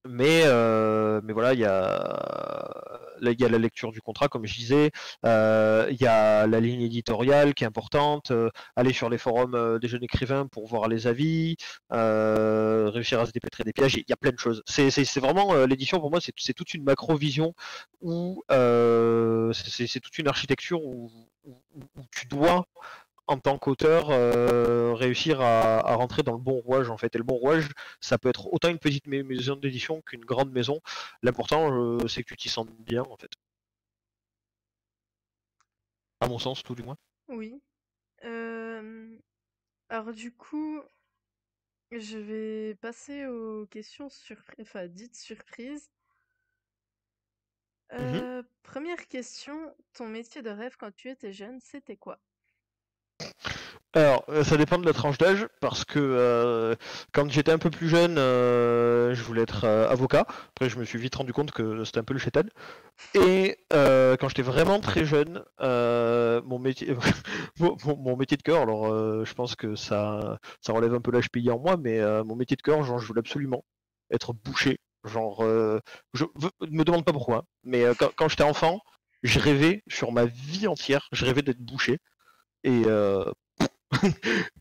[SPEAKER 1] Mais voilà, il y a la lecture du contrat, comme je disais, il y a la ligne éditoriale qui est importante, aller sur les forums des jeunes écrivains pour voir les avis, réussir à se dépêtrer des pièges, il y a plein de choses. C'est vraiment, l'édition pour moi, c'est toute une macro-vision où c'est toute une architecture où tu dois en tant qu'auteur, réussir à rentrer dans le bon rouage en fait. Et le bon rouage, ça peut être autant une petite maison d'édition qu'une grande maison. L'important, c'est que tu t'y sentes bien en fait. À mon sens, tout du moins.
[SPEAKER 2] Oui. Euh, alors du coup, je vais passer aux questions enfin, dites surprises.
[SPEAKER 1] Mhm.
[SPEAKER 2] Première question, ton métier de rêve quand tu étais jeune, c'était quoi?
[SPEAKER 1] Alors, ça dépend de la tranche d'âge, parce que quand j'étais un peu plus jeune, je voulais être avocat. Après, je me suis vite rendu compte que c'était un peu le chétan. Et quand j'étais vraiment très jeune, mon métier, mon métier de cœur, alors je pense que ça relève un peu l'âge payé en moi, mais mon métier de cœur, genre, je voulais absolument être boucher. Genre, me demande pas pourquoi, hein, mais quand j'étais enfant, je rêvais sur ma vie entière, je rêvais d'être boucher. Et,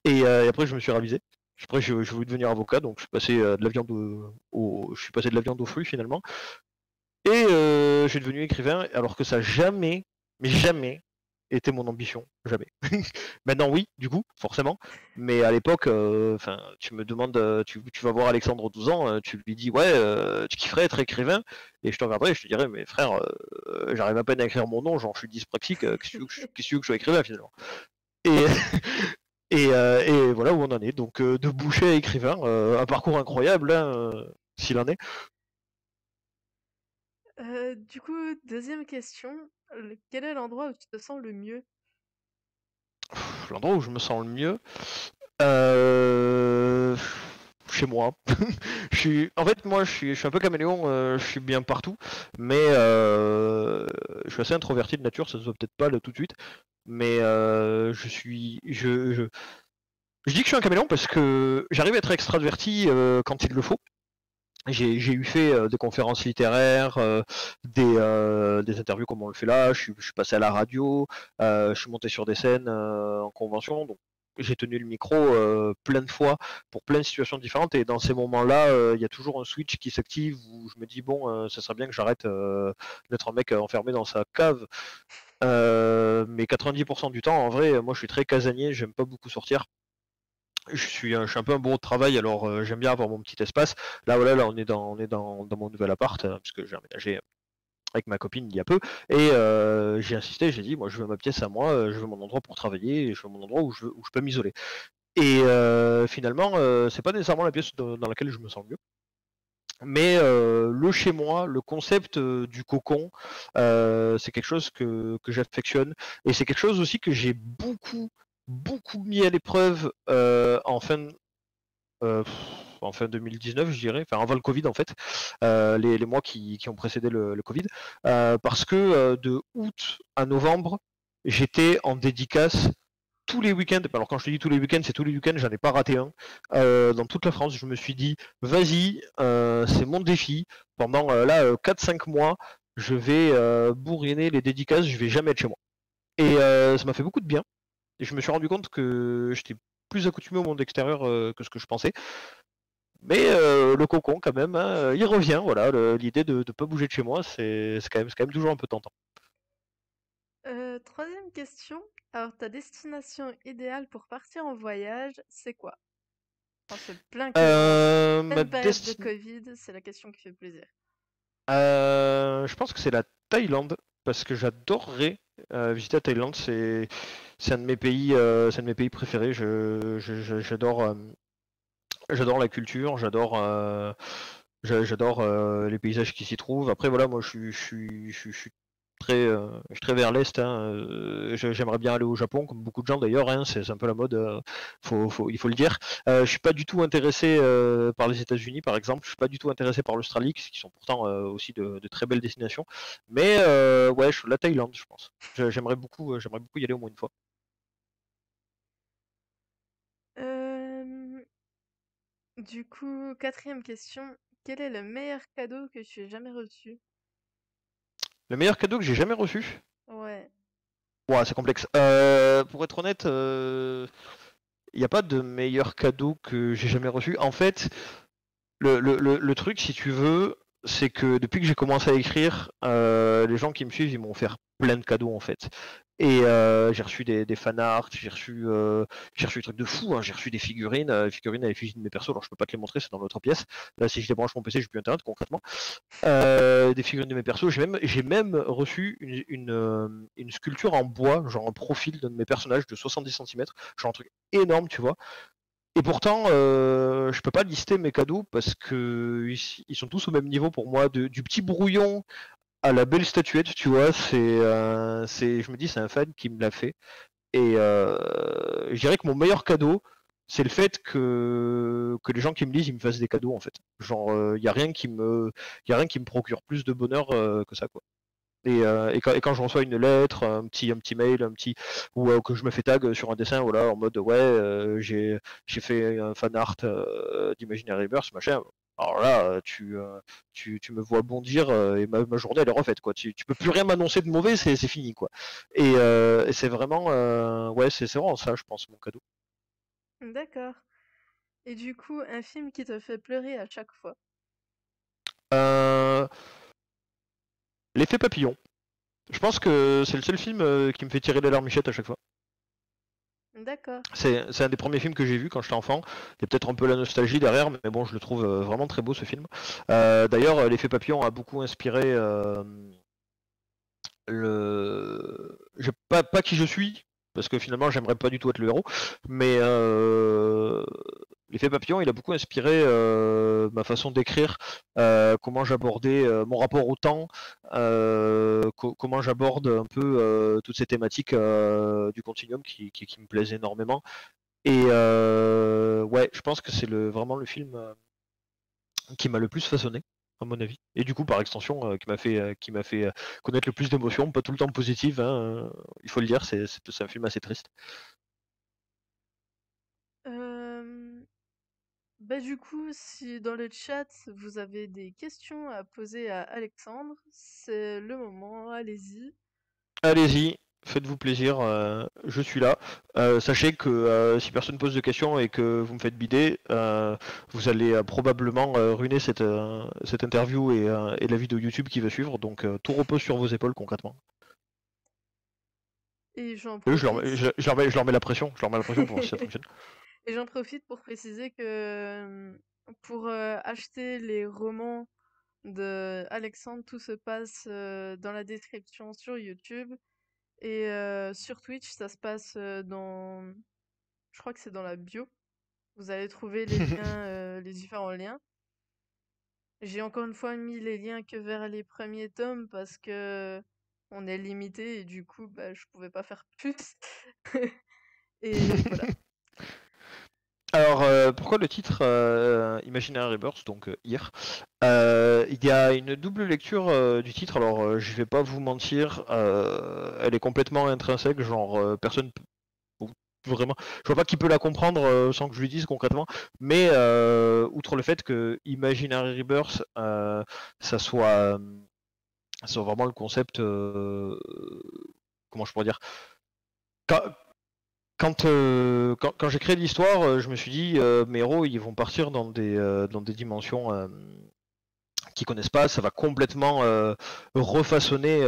[SPEAKER 1] et après, je me suis ravisé. Après, je voulais devenir avocat, donc je suis passé de la viande je suis passé de la viande aux fruits finalement. Et je suis devenu écrivain, alors que ça jamais, mais jamais, été mon ambition, jamais. Maintenant oui, du coup, forcément. Mais à l'époque, enfin, tu me demandes, tu vas voir Alexandre 12 ans, tu lui dis ouais, tu kifferais être écrivain, et je te regarderai et je te dirais mais frère, j'arrive à peine à écrire mon nom, genre je suis dyspraxique, qu'est-ce que tu veux que je sois écrivain finalement. Et et voilà où on en est. Donc de boucher à écrivain, un parcours incroyable, hein, s'il en est.
[SPEAKER 2] Du coup, deuxième question, quel est l'endroit où tu te sens le mieux?
[SPEAKER 1] L'endroit où je me sens le mieux, euh, chez moi. En fait, moi, je suis un peu caméléon, je suis bien partout, mais je suis assez introverti de nature, ça se voit peut-être pas là tout de suite, mais je dis que je suis un caméléon parce que j'arrive à être extraverti quand il le faut. J'ai eu fait des conférences littéraires, des interviews comme on le fait là, je suis passé à la radio, je suis monté sur des scènes en convention, donc j'ai tenu le micro plein de fois pour plein de situations différentes, et dans ces moments-là, il y a toujours un switch qui s'active où je me dis bon, ça serait bien que j'arrête d'être un mec enfermé dans sa cave. Mais 90% du temps, en vrai, moi je suis très casanier, j'aime pas beaucoup sortir. Je suis un peu un bourreau de travail, alors j'aime bien avoir mon petit espace. Là, voilà, là, on est dans mon nouvel appart, puisque j'ai emménagé avec ma copine il y a peu, et j'ai insisté, j'ai dit, moi, je veux ma pièce à moi, je veux mon endroit pour travailler, et je veux mon endroit où je peux m'isoler. Et finalement, c'est pas nécessairement la pièce dans laquelle je me sens le mieux. Mais le chez moi, le concept du cocon, c'est quelque chose que j'affectionne. Et c'est quelque chose aussi que j'ai beaucoup mis à l'épreuve euh, en fin 2019, je dirais, enfin avant le Covid en fait, les mois qui ont précédé le Covid, parce que de août à novembre, j'étais en dédicace tous les week-ends, alors quand je te dis tous les week-ends, c'est tous les week-ends, j'en ai pas raté un. Dans toute la France, je me suis dit, vas-y, c'est mon défi. Pendant 4-5 mois, je vais bourriner les dédicaces, je vais jamais être chez moi. Et ça m'a fait beaucoup de bien. Et je me suis rendu compte que j'étais plus accoutumé au monde extérieur que ce que je pensais. Mais le cocon, quand même, hein, il revient. Voilà, l'idée de ne pas bouger de chez moi, c'est quand même toujours un peu tentant.
[SPEAKER 2] Troisième question. Alors, ta destination idéale pour partir en voyage, c'est quoi? En ce
[SPEAKER 1] Ma
[SPEAKER 2] pleine période de
[SPEAKER 1] destination.
[SPEAKER 2] Covid, c'est la question qui fait plaisir.
[SPEAKER 1] Je pense que c'est la Thaïlande parce que j'adorerais visiter la Thaïlande. C'est un de mes pays, c'est un de mes pays préférés. J'adore la culture, j'adore les paysages qui s'y trouvent. Après voilà, moi je suis très vers l'est. Hein, j'aimerais bien aller au Japon, comme beaucoup de gens d'ailleurs. Hein, c'est un peu la mode, il faut le dire. Je suis pas du tout intéressé par les États-Unis, par exemple. Je suis pas du tout intéressé par l'Australie, qui sont pourtant aussi de très belles destinations. Mais ouais, la Thaïlande, je pense. J'aimerais beaucoup y aller au moins une fois.
[SPEAKER 2] Euh, du coup, quatrième question. Quel est le meilleur cadeau que tu aies jamais reçu?
[SPEAKER 1] Le meilleur cadeau que j'ai jamais reçu.
[SPEAKER 2] Ouais.
[SPEAKER 1] Ouais, c'est complexe. Pour être honnête, il n'y a pas de meilleur cadeau que j'ai jamais reçu. En fait, le truc, si tu veux, c'est que depuis que j'ai commencé à écrire, les gens qui me suivent, ils m'ont offert plein de cadeaux en fait. Et j'ai reçu des fan art, j'ai reçu des trucs de fou, hein. J'ai reçu des figurines avec l'effigie de mes persos. Alors je peux pas te les montrer, c'est dans l'autre pièce. Là, si je débranche mon PC, j'ai plus internet concrètement. Des figurines de mes persos. J'ai même reçu une sculpture en bois, genre un profil d'un de mes personnages de 70 centimètres, genre un truc énorme, tu vois. Et pourtant, je peux pas lister mes cadeaux parce que ils sont tous au même niveau pour moi, du petit brouillon à la belle statuette, tu vois. Je me dis, c'est un fan qui me l'a fait. Et je dirais que mon meilleur cadeau, c'est le fait que les gens qui me lisent, ils me fassent des cadeaux en fait. Genre, y a rien qui me procure plus de bonheur que ça, quoi. Et quand je reçois une lettre, un petit mail, ou que je me fais tag sur un dessin, voilà, en mode ouais, j'ai fait un fan art d'Imaginary Burst, machin. Alors là, tu me vois bondir et ma journée elle est refaite quoi. Tu peux plus rien m'annoncer de mauvais, c'est fini quoi. Et c'est vraiment, ouais, c'est vraiment ça, je pense, mon cadeau.
[SPEAKER 2] D'accord. Et du coup, un film qui te fait pleurer à chaque fois.
[SPEAKER 1] Euh, L'effet papillon. Je pense que c'est le seul film qui me fait tirer les larmichettes à chaque fois.
[SPEAKER 2] D'accord.
[SPEAKER 1] C'est un des premiers films que j'ai vu quand j'étais enfant. Il y a peut-être un peu la nostalgie derrière, mais bon, je le trouve vraiment très beau ce film. D'ailleurs, l'effet papillon a beaucoup inspiré pas qui je suis, parce que finalement, j'aimerais pas du tout être le héros, mais l'effet papillon, il a beaucoup inspiré ma façon d'écrire, comment j'abordais mon rapport au temps, comment j'aborde un peu toutes ces thématiques du continuum qui me plaisent énormément. Et ouais, je pense que c'est vraiment le film qui m'a le plus façonné, à mon avis. Et du coup, par extension, qui m'a fait connaître le plus d'émotions, pas tout le temps positives, hein, il faut le dire, c'est un film assez triste.
[SPEAKER 2] Euh, Bah du coup, si dans le chat vous avez des questions à poser à Alexandre, c'est le moment, allez-y.
[SPEAKER 1] Allez-y, faites-vous plaisir, je suis là. Sachez que si personne pose de questions et que vous me faites bider, vous allez probablement ruiner cette interview et la vidéo YouTube qui va suivre, donc tout repose sur vos épaules concrètement.
[SPEAKER 2] Et j'en
[SPEAKER 1] Eux,
[SPEAKER 2] profite.
[SPEAKER 1] je leur mets la pression, je leur mets la pression pour voir si ça fonctionne.
[SPEAKER 2] Et j'en profite pour préciser que pour acheter les romans de Alexandre, tout se passe dans la description sur YouTube. Et sur Twitch, ça se passe je crois que c'est dans la bio. Vous allez trouver les liens, les différents liens. J'ai encore une fois mis les liens que vers les premiers tomes parce que on est limité et du coup, bah, je pouvais pas faire plus. Et voilà.
[SPEAKER 1] Alors, pourquoi le titre Imaginary Rebirth, donc hier il y a une double lecture du titre, alors je vais pas vous mentir, elle est complètement intrinsèque, genre personne vraiment, je vois pas qui peut la comprendre sans que je lui dise concrètement. Mais outre le fait que Imaginary Rebirth, ça soit vraiment le concept. Comment je pourrais dire? Quand, quand j'ai créé l'histoire, je me suis dit, mes héros, ils vont partir dans des dimensions qui connaissent pas, ça va complètement refaçonner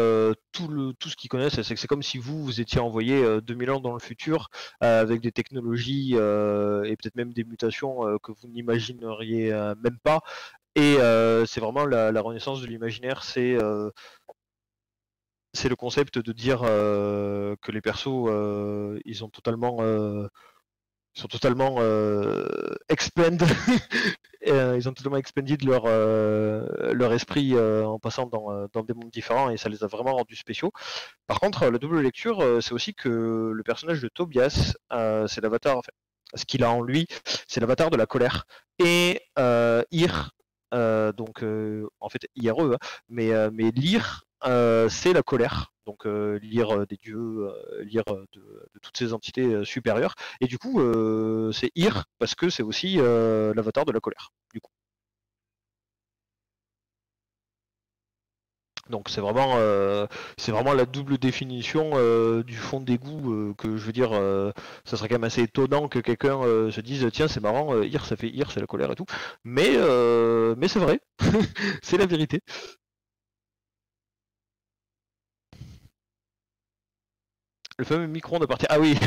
[SPEAKER 1] tout ce qu'ils connaissent. C'est comme si vous étiez envoyé 2000 ans dans le futur avec des technologies et peut-être même des mutations que vous n'imagineriez même pas. Et c'est vraiment la renaissance de l'imaginaire, c'est le concept de dire que les persos, ils sont totalement expand, ils ont totalement expanded leur esprit en passant dans des mondes différents et ça les a vraiment rendus spéciaux. Par contre, la double lecture, c'est aussi que le personnage de Tobias, c'est l'avatar, enfin, ce qu'il a en lui, c'est l'avatar de la colère. Et Ir, donc en fait IRE, hein, mais lire, c'est la colère. Donc lire des dieux, lire de toutes ces entités supérieures. Et du coup, c'est Ir parce que c'est aussi l'avatar de la colère. Du coup. Donc c'est vraiment la double définition du fond d'égout que je veux dire. Ça serait quand même assez étonnant que quelqu'un se dise tiens c'est marrant, Ir ça fait Ir c'est la colère et tout. Mais c'est vrai, c'est la vérité. Le fameux micro-ondes à particules. Ah oui,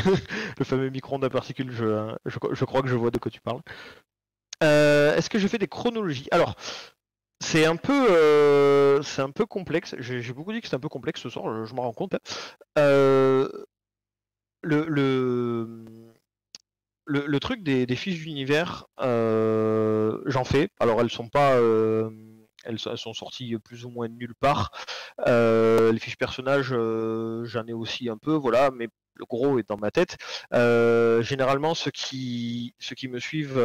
[SPEAKER 1] le fameux micro-ondes à particules. Je crois que je vois de quoi tu parles. Est-ce que je fais des chronologies? Alors, c'est un peu complexe. J'ai beaucoup dit que c'était un peu complexe ce soir. Je m'en rends compte, hein. Euh, le, le, le truc des fiches d'univers, j'en fais. Alors elles sont pas, elles sont sorties plus ou moins de nulle part. Les fiches personnages, j'en ai aussi un peu, voilà, mais le gros est dans ma tête. Généralement, ceux qui me suivent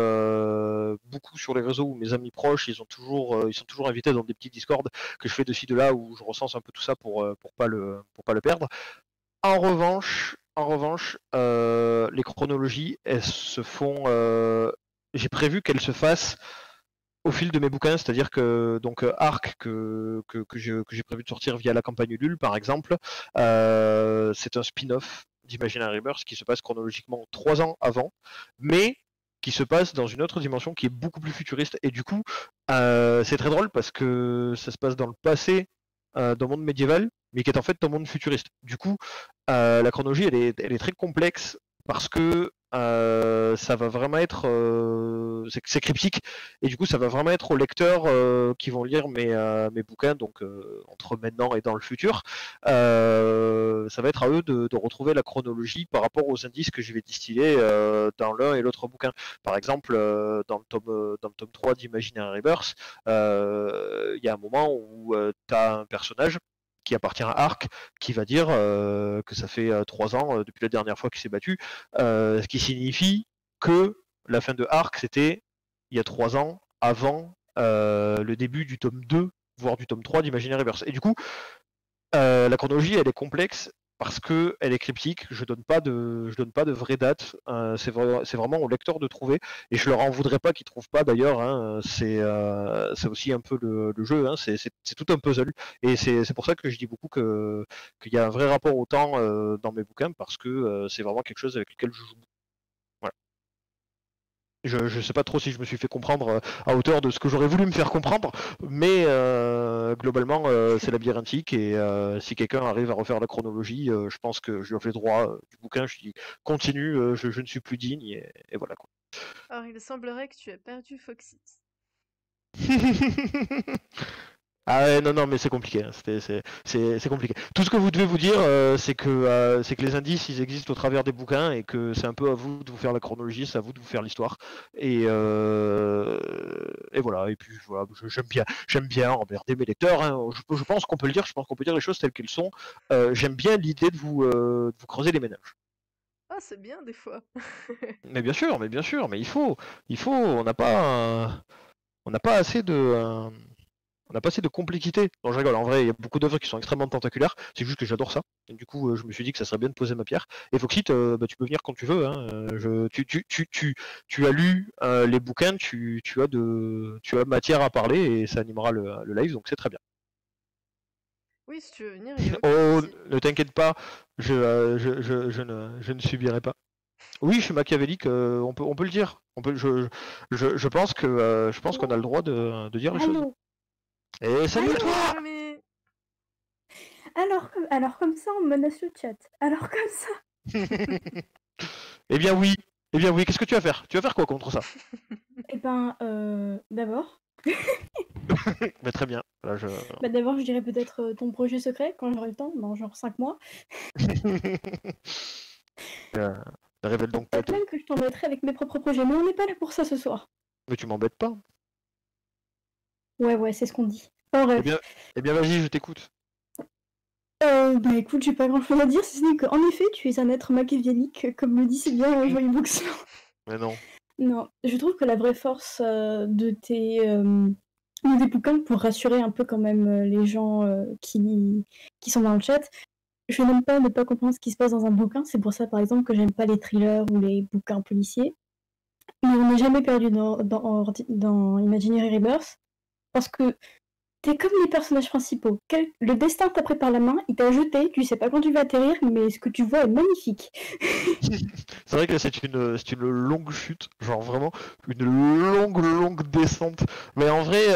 [SPEAKER 1] beaucoup sur les réseaux ou mes amis proches, ils sont toujours invités dans des petits Discord que je fais de ci de là où je recense un peu tout ça pour pas le perdre. En revanche, les chronologies, elles se font. J'ai prévu qu'elles se fassent au fil de mes bouquins, c'est-à-dire que donc Arc que j'ai prévu de sortir via la campagne Ulule, par exemple, c'est un spin-off d'Imaginary Rebirth qui se passe chronologiquement 3 ans avant, mais qui se passe dans une autre dimension qui est beaucoup plus futuriste. Et du coup, c'est très drôle parce que ça se passe dans le passé d'un monde médiéval, mais qui est en fait un monde futuriste. Du coup, la chronologie, elle est très complexe parce que ça va vraiment être, c'est cryptique, et du coup, ça va vraiment être aux lecteurs qui vont lire mes bouquins, donc entre maintenant et dans le futur. Ça va être à eux de retrouver la chronologie par rapport aux indices que je vais distiller dans l'un et l'autre bouquin. Par exemple, dans le tome 3 d'Imaginary Rebirth, il y a un moment où tu as un personnage qui appartient à Arc, qui va dire que ça fait 3 ans depuis la dernière fois qu'il s'est battu, ce qui signifie que la fin de Arc, c'était il y a 3 ans, avant le début du tome 2, voire du tome 3 d'Imaginary Rebirth. Et du coup, la chronologie, elle est complexe parce que elle est cryptique. Je donne pas de vraie date. C'est vraiment au lecteur de trouver. Et je leur en voudrais pas qu'ils trouvent pas d'ailleurs, hein. C'est aussi un peu le jeu, hein. C'est tout un puzzle. Et c'est pour ça que je dis beaucoup qu'il y a un vrai rapport au temps dans mes bouquins parce que c'est vraiment quelque chose avec lequel je joue. Voilà. Je ne sais pas trop si je me suis fait comprendre à hauteur de ce que j'aurais voulu me faire comprendre, mais globalement, c'est labyrinthique et si quelqu'un arrive à refaire la chronologie, je pense que je lui offre les droits du bouquin, je dis continue, je ne suis plus digne, et voilà quoi.
[SPEAKER 2] Alors, il semblerait que tu aies perdu Foxit.
[SPEAKER 1] Ah ouais, non, non, mais c'est compliqué, hein. C'est compliqué. Tout ce que vous devez vous dire, c'est que les indices, ils existent au travers des bouquins et que c'est un peu à vous de vous faire la chronologie, c'est à vous de vous faire l'histoire. Et voilà. Et puis voilà, j'aime bien emmerder mes lecteurs, hein. Je pense qu'on peut le dire. Je pense qu'on peut dire les choses telles qu'elles sont. J'aime bien l'idée de vous creuser les ménages.
[SPEAKER 2] Ah, c'est bien des fois.
[SPEAKER 1] Mais bien sûr, mais il faut. On n'a pas assez de. On n'a pas assez de complexité. Non, je rigole, en vrai, il y a beaucoup d'œuvres qui sont extrêmement tentaculaires, c'est juste que j'adore ça. Et du coup, je me suis dit que ça serait bien de poser ma pierre. Et Foxit, tu peux venir quand tu veux. Hein. Tu as lu les bouquins, tu as matière à parler et ça animera le live, donc c'est très bien.
[SPEAKER 2] Oui, si tu veux venir, il n'y a aucun
[SPEAKER 1] Oh,
[SPEAKER 2] souci.
[SPEAKER 1] ne t'inquiète pas, je ne subirai pas. Oui, je suis machiavélique, on peut le dire. Je pense qu'on a le droit de dire les choses.
[SPEAKER 3] Allô.
[SPEAKER 1] Et salut à toi!
[SPEAKER 2] Mais
[SPEAKER 3] Alors comme ça, on menace le chat. Alors comme ça.
[SPEAKER 1] Eh bien oui, qu'est-ce que tu vas faire? Tu vas faire quoi contre ça?
[SPEAKER 3] Eh ben, d'abord.
[SPEAKER 1] Bah, très bien. Là,
[SPEAKER 3] Bah, d'abord, je dirais peut-être ton projet secret quand j'aurai le temps, dans genre 5 mois.
[SPEAKER 1] Révèle donc pas
[SPEAKER 3] Peut-être
[SPEAKER 1] tout.
[SPEAKER 3] même que je t'embêterai avec mes propres projets, mais on n'est pas là pour ça ce soir.
[SPEAKER 1] Mais tu m'embêtes pas.
[SPEAKER 3] Ouais, c'est ce qu'on dit. Enfin, bref.
[SPEAKER 1] Eh bien vas-y, je t'écoute.
[SPEAKER 3] Bah écoute, j'ai pas grand-chose à dire, si ce n'est qu'en effet, tu es un être machiavélique, comme le dit si bien Joy Books.
[SPEAKER 1] Mais non.
[SPEAKER 3] Non, je trouve que la vraie force de des bouquins, pour rassurer un peu quand même les gens qui sont dans le chat, je n'aime pas ne pas comprendre ce qui se passe dans un bouquin. C'est pour ça, par exemple, que j'aime pas les thrillers ou les bouquins policiers. Mais on n'est jamais perdu dans Imaginary Rebirth, parce que t'es comme les personnages principaux. Le destin t'a pris par la main, il t'a jeté, tu sais pas quand tu vas atterrir, mais ce que tu vois est magnifique.
[SPEAKER 1] C'est vrai que c'est une longue chute, genre vraiment une longue descente. Mais en vrai,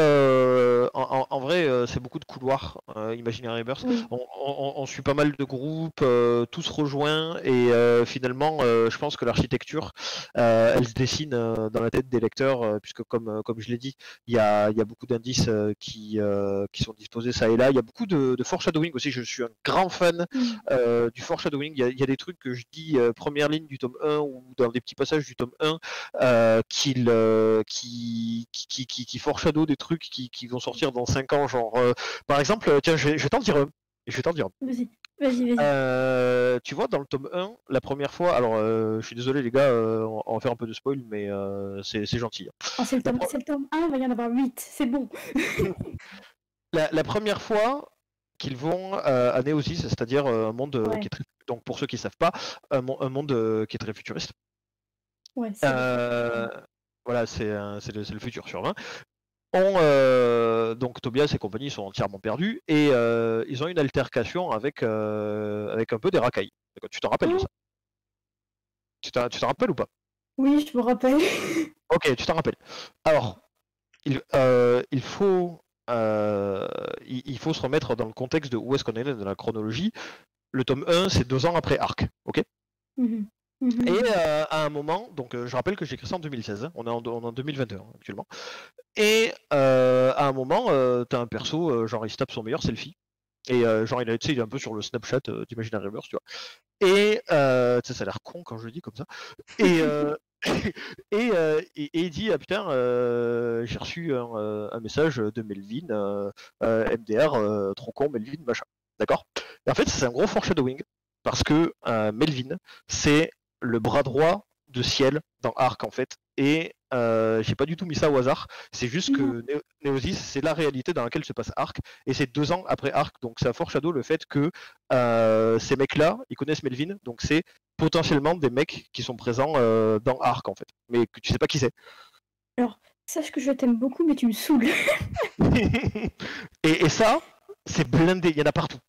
[SPEAKER 1] c'est beaucoup de couloirs. Imaginary Rebirth.
[SPEAKER 3] Oui.
[SPEAKER 1] On suit pas mal de groupes, tous rejoints, et finalement, je pense que l'architecture, elle se dessine dans la tête des lecteurs, puisque comme je l'ai dit, il y a beaucoup d'indices qui sont disposés ça et là. Il y a beaucoup de foreshadowing aussi. Je suis un grand fan du foreshadowing. Il y a des trucs que je dis première ligne du tome 1 ou dans des petits passages du tome 1 qui foreshadow des trucs qui vont sortir dans 5 ans. Genre, par exemple, tiens, je vais t'en dire un.
[SPEAKER 3] Vas-y.
[SPEAKER 1] Tu vois, dans le tome 1, la première fois, alors je suis désolé les gars, on va faire un peu de spoil, mais c'est gentil.
[SPEAKER 3] Oh, c'est le tome 1, il va y en avoir 8, c'est bon.
[SPEAKER 1] La première fois qu'ils vont à Neosis, c'est-à-dire un monde qui est très... Donc pour ceux qui ne savent pas, un monde qui est très futuriste.
[SPEAKER 3] Ouais, c'est
[SPEAKER 1] voilà, c'est le futur sur 20. Donc Tobias et compagnie sont entièrement perdus et ils ont une altercation avec un peu des racailles. Tu t'en rappelles de ça? Tu t'en rappelles ou pas?
[SPEAKER 3] Oui, je me rappelle.
[SPEAKER 1] Ok, tu t'en rappelles. Alors, il faut se remettre dans le contexte de où est-ce qu'on est dans la chronologie. Le tome 1, c'est 2 ans après Arc, ok? Et à un moment, donc je rappelle que j'ai écrit ça en 2016, hein, on est en 2021 actuellement. Et à un moment, t'as un perso, genre il se tape son meilleur selfie. Et genre il est un peu sur le Snapchat d'Imaginary Rebirth, tu vois. Et ça a l'air con quand je le dis comme ça. Et et il dit ah putain j'ai reçu un message de Melvin MDR trop con Melvin machin, d'accord. Et en fait c'est un gros foreshadowing parce que Melvin c'est le bras droit de Ciel dans Arc en fait, et j'ai pas du tout mis ça au hasard, c'est juste que Neosis c'est la réalité dans laquelle se passe Arc et c'est 2 ans après Arc, donc ça foreshadow le fait que ces mecs là ils connaissent Melvin, donc c'est potentiellement des mecs qui sont présents dans Arc en fait, mais que tu sais pas qui c'est.
[SPEAKER 3] Alors, sache que je t'aime beaucoup, mais tu me saoules.
[SPEAKER 1] et ça, c'est blindé, il y en a partout.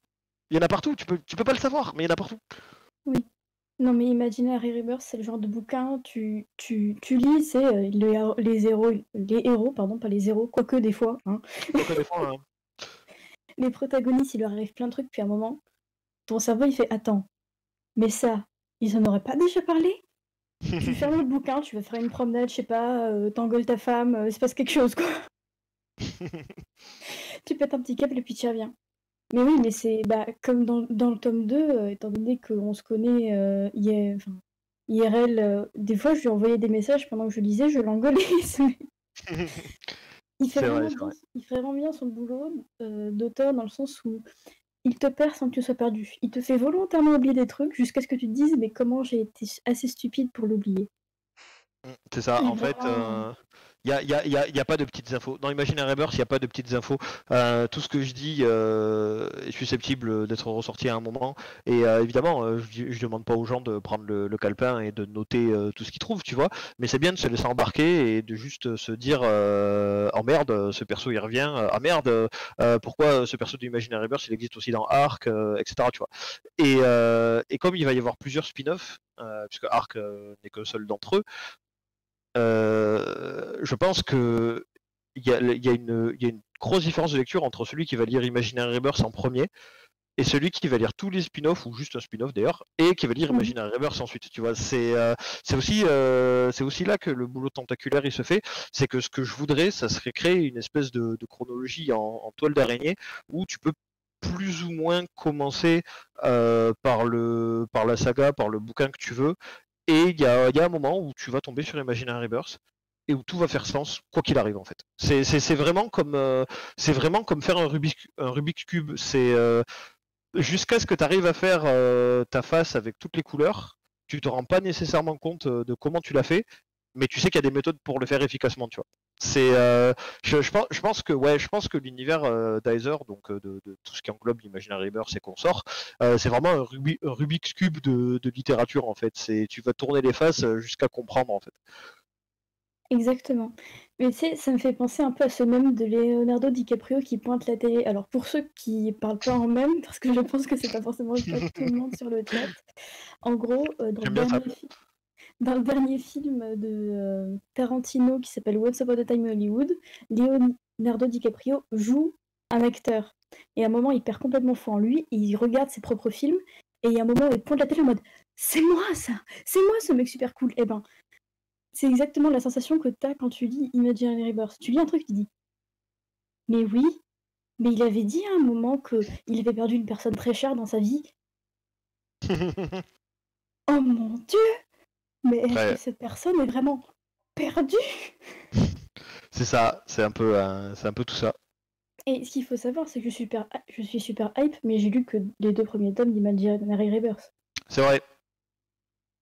[SPEAKER 1] Il y en a partout, tu peux pas le savoir, mais il y en a partout.
[SPEAKER 3] Oui. Non, mais Imaginary Rebirth, c'est le genre de bouquin, tu lis, c'est les héros, pardon, pas les héros, quoique des fois. Hein.
[SPEAKER 1] Quoique des fois,
[SPEAKER 3] Les protagonistes, il leur arrive plein de trucs, puis à un moment, ton cerveau, il fait « Attends, mais ça, ils en auraient pas déjà parlé ?» Tu fermes le bouquin, tu vas faire une promenade, je sais pas, t'engueules ta femme, il se passe quelque chose, quoi. Tu pètes un petit câble et puis tu reviens. Mais oui, mais c'est comme dans le tome 2, étant donné qu'on se connaît IRL, des fois je lui envoyais des messages pendant que je lisais, je l'engueulais. Il fait vraiment bien son boulot d'auteur, dans le sens où il te perd sans que tu sois perdu. Il te fait volontairement oublier des trucs jusqu'à ce que tu te dises mais comment j'ai été assez stupide pour l'oublier.
[SPEAKER 1] C'est ça, en fait, y a pas de petites infos. Dans Imaginary Rebirth, il n'y a pas de petites infos. Tout ce que je dis est susceptible d'être ressorti à un moment. Et évidemment, je demande pas aux gens de prendre le calepin et de noter tout ce qu'ils trouvent, tu vois. Mais c'est bien de se laisser embarquer et de juste se dire oh merde, ce perso il revient. Ah merde, pourquoi ce perso d'Imaginary Rebirth il existe aussi dans Ark, etc. Tu vois. Et comme il va y avoir plusieurs spin-offs, puisque Ark n'est que seul d'entre eux, je pense que il y a une grosse différence de lecture entre celui qui va lire Imaginary Rebirth en premier et celui qui va lire tous les spin-offs ou juste un spin-off d'ailleurs et qui va lire Imaginary Rebirth ensuite. Tu vois, c'est aussi là que le boulot tentaculaire il se fait. C'est que ce que je voudrais, ça serait créer une espèce de chronologie en toile d'araignée où tu peux plus ou moins commencer par la saga, par le bouquin que tu veux. Et il y a un moment où tu vas tomber sur Imaginary Rebirth et où tout va faire sens, quoi qu'il arrive en fait. C'est vraiment comme faire un Rubik's Cube. C'est jusqu'à ce que tu arrives à faire ta face avec toutes les couleurs, tu te rends pas nécessairement compte de comment tu l'as fait, mais tu sais qu'il y a des méthodes pour le faire efficacement, tu vois. C'est, je pense que l'univers d'Izer, donc de tout ce qui englobe l'Imaginary Rebirth et consorts, c'est vraiment un Rubik's Cube de littérature en fait. Tu vas tourner les faces jusqu'à comprendre en fait.
[SPEAKER 3] Exactement. Mais tu sais, ça me fait penser un peu à ce mème de Leonardo DiCaprio qui pointe la télé. Alors pour ceux qui parlent pas en mème, parce que je pense que c'est pas forcément le cas de tout le monde sur le chat, en gros,
[SPEAKER 1] J'aime bien ça.
[SPEAKER 3] dans le dernier film de Tarantino qui s'appelle Once Upon a Time in Hollywood, Leonardo DiCaprio joue un acteur. Et à un moment, il perd complètement foi en lui, il regarde ses propres films, et il y a un moment où il pointe la télé en mode « C'est moi ça! C'est moi ce mec super cool !» Eh ben, c'est exactement la sensation que t'as quand tu lis Imaginary Rebirth. Tu lis un truc, tu dis « Mais oui, mais il avait dit à un moment qu'il avait perdu une personne très chère dans sa vie. Oh mon Dieu! Mais est-ce que cette personne est vraiment perdue? »
[SPEAKER 1] C'est ça, c'est un peu tout ça.
[SPEAKER 3] Et ce qu'il faut savoir, c'est que je suis super hype, mais j'ai lu que les 2 premiers tomes d'Imaginary Rebirth.
[SPEAKER 1] C'est vrai.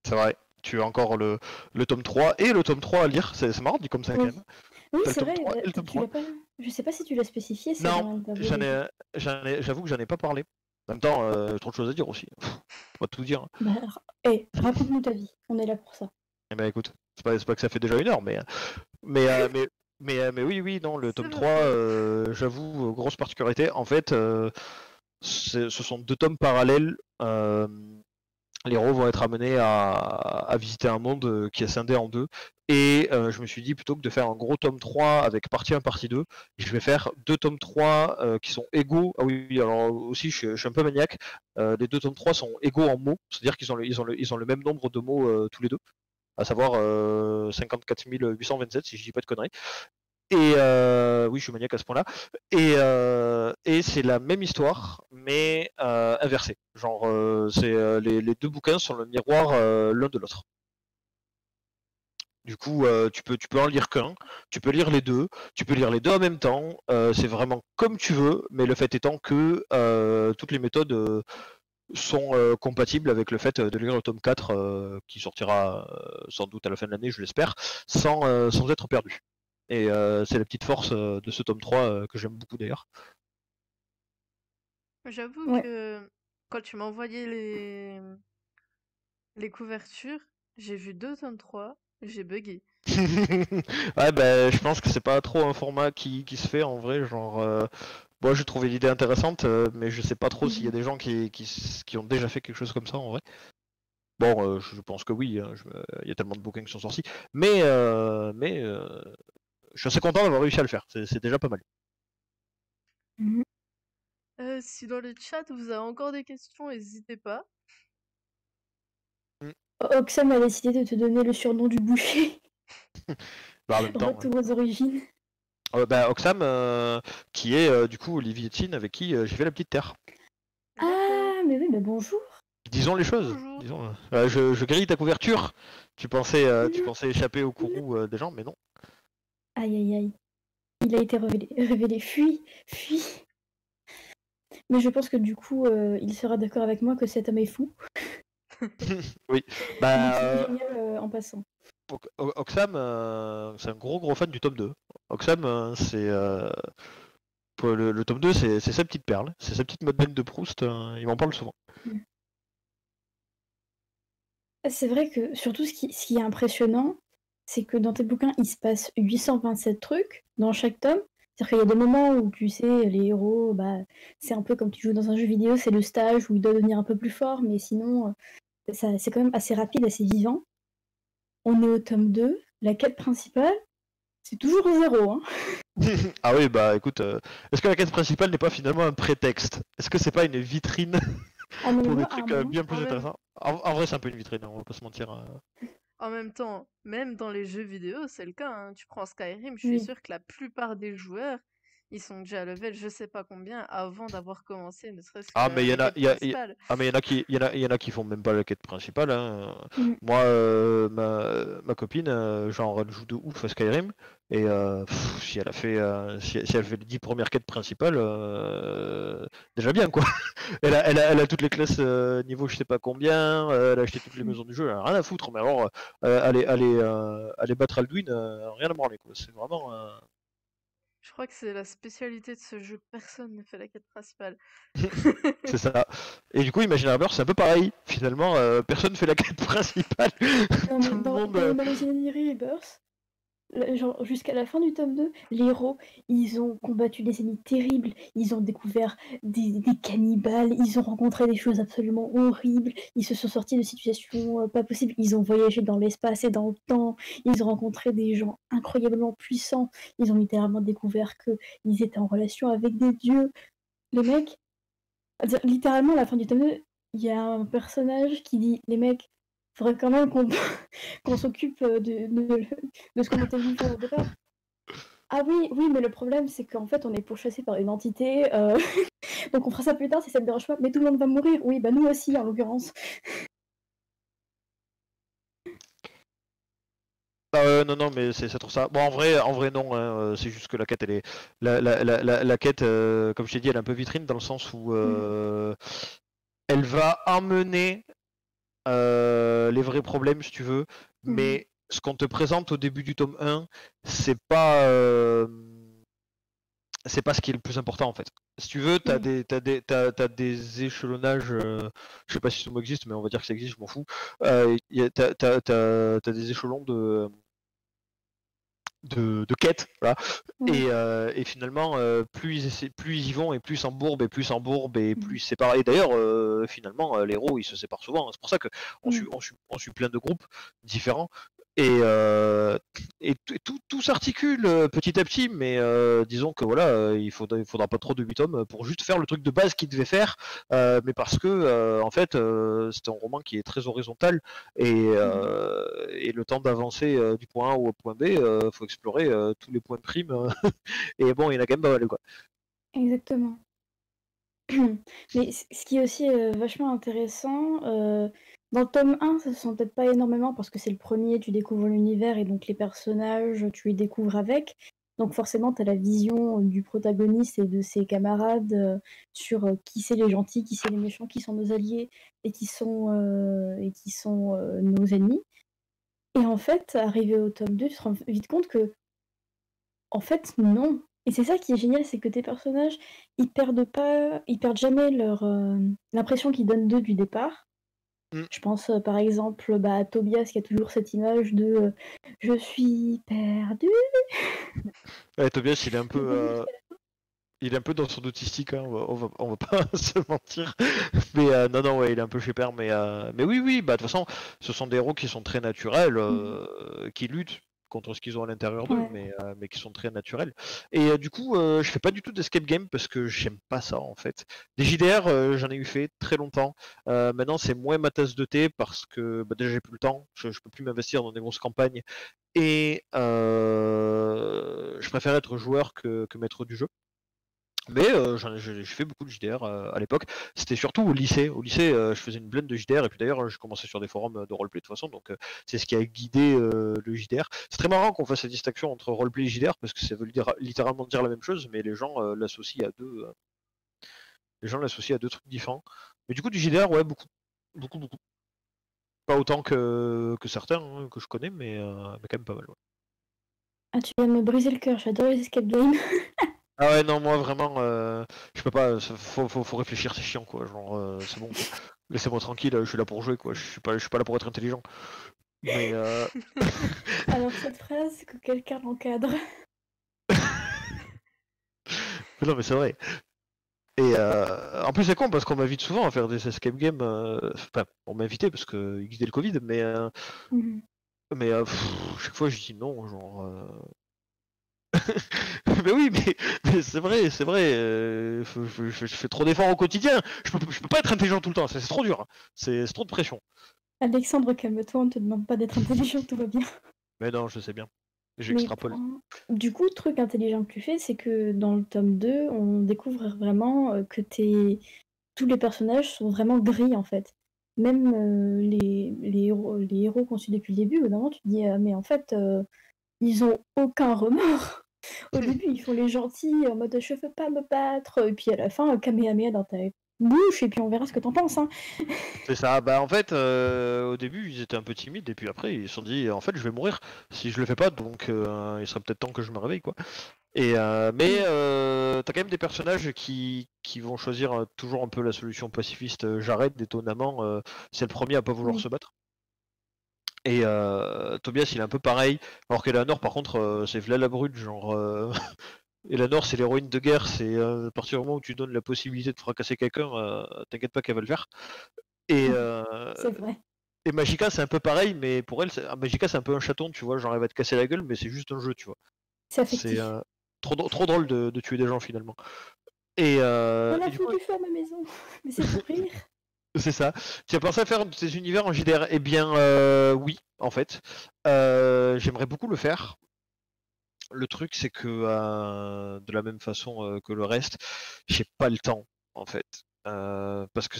[SPEAKER 1] C'est vrai. Tu as encore le tome 3 et le tome 3 à lire. C'est marrant dit comme ça quand même.
[SPEAKER 3] Oui,
[SPEAKER 1] T'as le
[SPEAKER 3] c'est
[SPEAKER 1] tome
[SPEAKER 3] vrai.
[SPEAKER 1] 3 et le tome 3.
[SPEAKER 3] Je sais pas si tu l'as spécifié. Ça
[SPEAKER 1] Non, j'avoue que j'en ai pas parlé. En même temps, trop de choses à dire aussi. Pas tout dire.
[SPEAKER 3] Bah, raconte-nous ta vie. On est là pour ça.
[SPEAKER 1] Eh ben écoute, c'est pas que ça fait déjà 1 heure, mais oui, non, le tome 3, j'avoue, grosse particularité. En fait, ce sont 2 tomes parallèles. Les héros vont être amenés à visiter un monde qui est scindé en 2. Et je me suis dit, plutôt que de faire un gros tome 3 avec partie 1, partie 2, je vais faire 2 tomes 3 qui sont égaux. Ah oui, alors aussi, je suis un peu maniaque. Les 2 tomes 3 sont égaux en mots, c'est-à-dire qu'ils ont le même nombre de mots tous les deux, à savoir 54 827, si je dis pas de conneries. Et oui, je suis maniaque à ce point-là. Et c'est la même histoire, mais inversée. Genre, les 2 bouquins sont le miroir l'un de l'autre. Du coup, tu peux en lire qu'un, tu peux lire les 2, tu peux lire les 2 en même temps. C'est vraiment comme tu veux, mais le fait étant que toutes les méthodes sont compatibles avec le fait de lire le tome 4 qui sortira sans doute à la fin de l'année, je l'espère, sans être perdu. Et c'est la petite force de ce tome 3 que j'aime beaucoup d'ailleurs.
[SPEAKER 2] J'avoue que quand tu m'as envoyé les couvertures, j'ai vu 2 tomes 3, j'ai bugué.
[SPEAKER 1] Ouais, bah, je pense que c'est pas trop un format qui se fait en vrai. Genre, moi j'ai trouvé l'idée intéressante, mais je sais pas trop s'il y a des gens qui ont déjà fait quelque chose comme ça en vrai. Bon, je pense que oui, hein, il y a tellement de bouquins qui sont sortis. Mais je suis assez content d'avoir réussi à le faire. C'est déjà pas mal.
[SPEAKER 2] Si dans le chat vous avez encore des questions, n'hésitez pas.
[SPEAKER 3] Oxam a décidé de te donner le surnom du boucher.
[SPEAKER 1] Bah, en même temps,
[SPEAKER 3] Retour aux origines.
[SPEAKER 1] Oxam, qui est du coup Olivier Tin, avec qui j'ai fait la petite terre.
[SPEAKER 3] Ah, mais oui, mais bonjour.
[SPEAKER 1] Disons les choses.
[SPEAKER 2] Bonjour.
[SPEAKER 1] Je grille ta couverture. Tu pensais échapper au courroux des gens, mais non.
[SPEAKER 3] Aïe, aïe, aïe. Il a été révélé. Fuis. Mais je pense que du coup, il sera d'accord avec moi que cet homme est fou.
[SPEAKER 1] Oui.
[SPEAKER 3] C'est génial en passant.
[SPEAKER 1] Oxam, c'est un gros fan du tome 2. Oxam, c'est pour le tome 2, c'est sa petite perle, c'est sa petite Madeleine de Proust, il m'en parle souvent.
[SPEAKER 3] C'est vrai que surtout ce qui est impressionnant, c'est que dans tes bouquins, il se passe 827 trucs dans chaque tome. C'est-à-dire qu'il y a des moments où tu sais, les héros, bah, c'est un peu comme tu joues dans un jeu vidéo, c'est le stage où il doit devenir un peu plus fort, mais sinon, c'est quand même assez rapide, assez vivant. On est au tome 2, la quête principale, c'est toujours 0, hein.
[SPEAKER 1] Ah oui, bah écoute, est-ce que la quête principale n'est pas finalement un prétexte? Est-ce que c'est pas une vitrine
[SPEAKER 3] Ah non, mais
[SPEAKER 1] pour des
[SPEAKER 3] moi, à un
[SPEAKER 1] trucs
[SPEAKER 3] moment,
[SPEAKER 1] bien plus
[SPEAKER 2] En même,
[SPEAKER 1] intéressants? En vrai, c'est un peu une vitrine, hein, on va pas se mentir.
[SPEAKER 2] en même temps, même dans les jeux vidéo, c'est le cas, hein. Tu prends Skyrim, je suis
[SPEAKER 3] oui.
[SPEAKER 2] sûre que la plupart des joueurs, ils sont déjà à level je sais pas combien avant d'avoir commencé, ne serait-ce que
[SPEAKER 1] Ah mais il y
[SPEAKER 2] la
[SPEAKER 1] en a,
[SPEAKER 2] quête principale.
[SPEAKER 1] ah mais il y en a qui font même pas la quête principale, hein.
[SPEAKER 3] Mm.
[SPEAKER 1] Moi, ma copine, genre elle joue de ouf à Skyrim et si elle a fait, si elle fait les 10 premières quêtes principales, déjà bien quoi. Elle a toutes les classes niveau je sais pas combien, elle a acheté toutes les maisons du jeu, elle a rien à foutre. Mais alors, aller battre Alduin, rien à branler quoi. C'est vraiment.
[SPEAKER 2] Je crois que c'est la spécialité de ce jeu, personne ne fait la quête principale.
[SPEAKER 1] C'est ça. Et du coup, Imagine c'est un peu pareil. Finalement, personne fait la quête principale.
[SPEAKER 3] Non, mais
[SPEAKER 1] Tout le monde.
[SPEAKER 3] dans Legendary Rebirth, genre, jusqu'à la fin du tome 2, les héros, ils ont combattu des ennemis terribles, ils ont découvert des cannibales, ils ont rencontré des choses absolument horribles, ils se sont sortis de situations pas possibles, ils ont voyagé dans l'espace et dans le temps, ils ont rencontré des gens incroyablement puissants, ils ont littéralement découvert qu'ils étaient en relation avec des dieux. Les mecs, littéralement, à la fin du tome 2, il y a un personnage qui dit les mecs, faudrait quand même qu'on qu'on s'occupe de ce qu'on était venu faire au départ. Ah oui, oui, mais le problème, c'est qu'en fait, on est pourchassé par une entité. Donc on fera ça plus tard si ça ne dérange pas. Mais tout le monde va mourir. Oui, bah nous aussi, en l'occurrence.
[SPEAKER 1] Non, non, mais c'est trop ça. Bon, en vrai non. Hein, c'est juste que la quête, elle est. La quête, comme je t'ai dit, elle est un peu vitrine dans le sens où elle va emmener les vrais problèmes, si tu veux. Mais ce qu'on te présente au début du tome 1, c'est pas. C'est pas ce qui est le plus important en fait. Si tu veux, t'as des échelonnages, je sais pas si ce mot existe, mais on va dire que ça existe, je m'en fous. T'as des échelons de quêtes, voilà. Et finalement, plus ils y vont, et plus ils s'embourbent, et plus ils s'embourbent, et plus ils se séparent. Et d'ailleurs, finalement, les héros, ils se séparent souvent. C'est pour ça qu'on suit plein de groupes différents. Et tout s'articule petit à petit, mais disons que voilà, il faudra pas trop de 8 tomes pour juste faire le truc de base qu'il devait faire, mais parce que en fait, c'est un roman qui est très horizontal et le temps d'avancer du point A au point B, faut explorer tous les points de prime, et bon, il y en a quand même pas mal quoi.
[SPEAKER 3] Exactement. Mais ce qui est aussi vachement intéressant, dans le tome 1, ça se sent peut-être pas énormément parce que c'est le premier, tu découvres l'univers et donc les personnages, tu les découvres avec. Donc forcément, tu as la vision du protagoniste et de ses camarades sur qui c'est les gentils, qui c'est les méchants, qui sont nos alliés et qui sont nos ennemis. Et en fait, arrivé au tome 2, tu te rends vite compte que, en fait, non. Et c'est ça qui est génial, c'est que tes personnages, ils perdent jamais l'impression qu'ils donnent d'eux du départ.
[SPEAKER 1] Mm.
[SPEAKER 3] Je pense par exemple à Tobias qui a toujours cette image de je suis perdu.
[SPEAKER 1] Ouais, Tobias, il est un peu dans son autistique, hein, on va pas se mentir. Mais non, non, ouais, il est un peu chez père, mais oui, oui, bah de toute façon, ce sont des héros qui sont très naturels, qui luttent contre ce qu'ils ont à l'intérieur d'eux,
[SPEAKER 3] Ouais.
[SPEAKER 1] mais qui sont très naturels. Et du coup, je fais pas du tout d'escape game parce que j'aime pas ça en fait. Des JDR, j'en ai eu fait très longtemps. Maintenant, c'est moins ma tasse de thé parce que bah, déjà j'ai plus le temps, je peux plus m'investir dans des grosses campagnes et je préfère être joueur que maître du jeu. Mais j'ai fait beaucoup de JDR à l'époque. C'était surtout au lycée. Au lycée, je faisais une blende de JDR et puis d'ailleurs, je commençais sur des forums de roleplay de toute façon. Donc, c'est ce qui a guidé le JDR. C'est très marrant qu'on fasse la distinction entre roleplay et JDR parce que ça veut littéralement dire la même chose, mais les gens l'associent à deux. Les gens l'associent à deux trucs différents. Mais du coup, du JDR, ouais, beaucoup, beaucoup, beaucoup. Pas autant que certains hein, que je connais, mais quand même pas mal. Ouais.
[SPEAKER 3] Ah, tu viens de me briser le cœur, j'adore les escape games.
[SPEAKER 1] Ah ouais, non, moi vraiment, je peux pas, faut réfléchir, c'est chiant quoi. Genre, c'est bon, quoi. Laissez-moi tranquille, je suis là pour jouer quoi. Je suis pas là pour être intelligent. Mais
[SPEAKER 3] Alors, cette phrase, que quelqu'un l'encadre.
[SPEAKER 1] non, mais c'est vrai. Et en plus, c'est con parce qu'on m'invite souvent à faire des escape games. Enfin, on m'a invité parce que XD le Covid,
[SPEAKER 3] Mhm.
[SPEAKER 1] mais chaque fois je dis non, genre. Mais oui, mais c'est vrai, c'est vrai. Je fais trop d'efforts au quotidien. Je peux pas être intelligent tout le temps. C'est trop dur. C'est trop de pression.
[SPEAKER 3] Alexandre, calme-toi, on ne te demande pas d'être intelligent, tout va bien.
[SPEAKER 1] Mais non, je sais bien.
[SPEAKER 3] Mais
[SPEAKER 1] J'extrapole.
[SPEAKER 3] du coup, le truc intelligent que tu fais, c'est que dans le tome 2, on découvre vraiment que tous les personnages sont vraiment gris en fait. Même les héros qu'on suit depuis le début, au bout d'un moment, tu te dis, mais en fait, ils ont aucun remords. Au début, ils font les gentils en mode je veux pas me battre, et puis à la fin, Kamehameha dans ta bouche, et puis on verra ce que t'en penses. Hein.
[SPEAKER 1] C'est ça. Bah en fait, au début, ils étaient un peu timides et puis après, ils se sont dit, en fait, je vais mourir si je le fais pas, donc il serait peut-être temps que je me réveille, quoi. Et mais t'as quand même des personnages qui vont choisir toujours un peu la solution pacifiste. Jared, étonnamment, c'est le premier à pas vouloir
[SPEAKER 3] Oui.
[SPEAKER 1] se battre. Et Tobias, il est un peu pareil. Alors qu'Eleanor, par contre, c'est Vla la brute, genre. Eleanor, c'est l'héroïne de guerre. C'est à partir du moment où tu donnes la possibilité de fracasser quelqu'un, t'inquiète pas qu'elle va le faire. Et,
[SPEAKER 3] C'est vrai.
[SPEAKER 1] et Magica, c'est un peu pareil, mais pour elle, Magica, c'est un peu un chaton, tu vois. Genre, elle va te casser la gueule, mais c'est juste un jeu, tu vois.
[SPEAKER 3] C'est
[SPEAKER 1] C'est
[SPEAKER 3] affectif.
[SPEAKER 1] trop drôle de tuer des gens finalement. Et,
[SPEAKER 3] On a
[SPEAKER 1] et du coup,
[SPEAKER 3] foutu feu à ma maison, mais c'est pour rire.
[SPEAKER 1] c'est ça. Tu as pensé à faire ces univers en JDR? Eh bien, oui, en fait. J'aimerais beaucoup le faire. Le truc, c'est que de la même façon que le reste, j'ai pas le temps, en fait. Parce que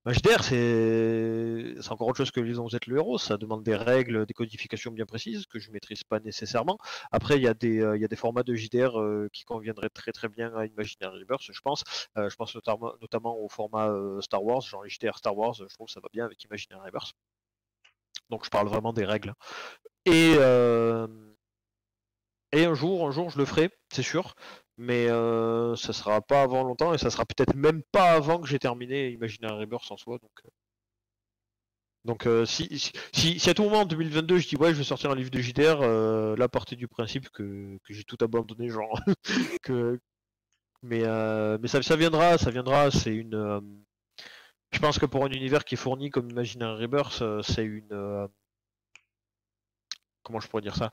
[SPEAKER 1] un JDR, c'est encore autre chose que Lisons, vous êtes le héros. Ça demande des règles, des codifications bien précises que je maîtrise pas nécessairement. Après, il y a des formats de JDR qui conviendraient très très bien à Imaginary Rebirth, je pense. Je pense notamment au format Star Wars, genre les JDR Star Wars. Je trouve que ça va bien avec Imaginary Rebirth. Donc, je parle vraiment des règles. Et et un jour, je le ferai, c'est sûr, mais ça sera pas avant longtemps et ça sera peut-être même pas avant que j'ai terminé Imaginary Rebirth en soi. Donc si à tout moment en 2022 je dis ouais je vais sortir un livre de JDR, là partez du principe que j'ai tout abandonné, genre que mais ça viendra, c'est je pense que pour un univers qui est fourni comme Imaginary Rebirth, c'est une comment je pourrais dire ça?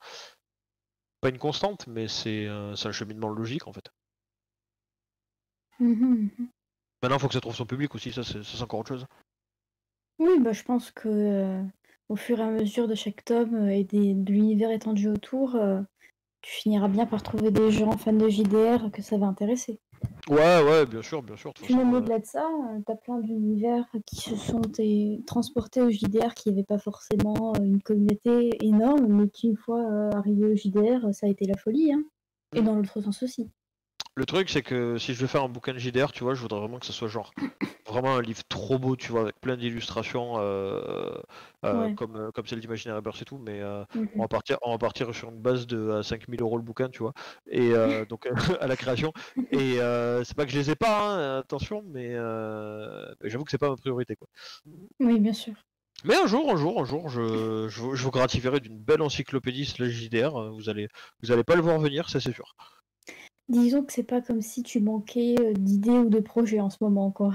[SPEAKER 1] Pas une constante, mais c'est un cheminement logique en fait.
[SPEAKER 3] Mhm, mhm.
[SPEAKER 1] Maintenant, il faut que ça trouve son public aussi, ça c'est encore autre chose.
[SPEAKER 3] Oui, bah, je pense que au fur et à mesure de chaque tome et de l'univers étendu autour, tu finiras bien par trouver des gens fans de JDR que ça va intéresser.
[SPEAKER 1] Ouais, bien sûr, de toute
[SPEAKER 3] Puis même
[SPEAKER 1] façon.
[SPEAKER 3] au-delà de ça, t'as plein d'univers qui se sont transportés au JDR qui n'avaient pas forcément une communauté énorme, mais qui, une fois arrivés au JDR, ça a été la folie. Hein. Et dans l'autre sens aussi.
[SPEAKER 1] Le truc, c'est que si je veux faire un bouquin de JDR, tu vois, je voudrais vraiment que ce soit genre vraiment un livre trop beau, tu vois, avec plein d'illustrations
[SPEAKER 3] Ouais.
[SPEAKER 1] comme celle d'Imaginary Rebirth et tout, mais
[SPEAKER 3] Mhm.
[SPEAKER 1] on va partir sur une base de 5000 € le bouquin, tu vois, et donc à la création. Et c'est pas que je les ai pas, hein, attention, mais j'avoue que c'est pas ma priorité, quoi.
[SPEAKER 3] Oui, bien sûr.
[SPEAKER 1] Mais un jour, je vous gratifierai d'une belle encyclopédie slash JDR. Vous allez pas le voir venir, ça c'est sûr.
[SPEAKER 3] Disons que c'est pas comme si tu manquais d'idées ou de projets en ce moment, quoi.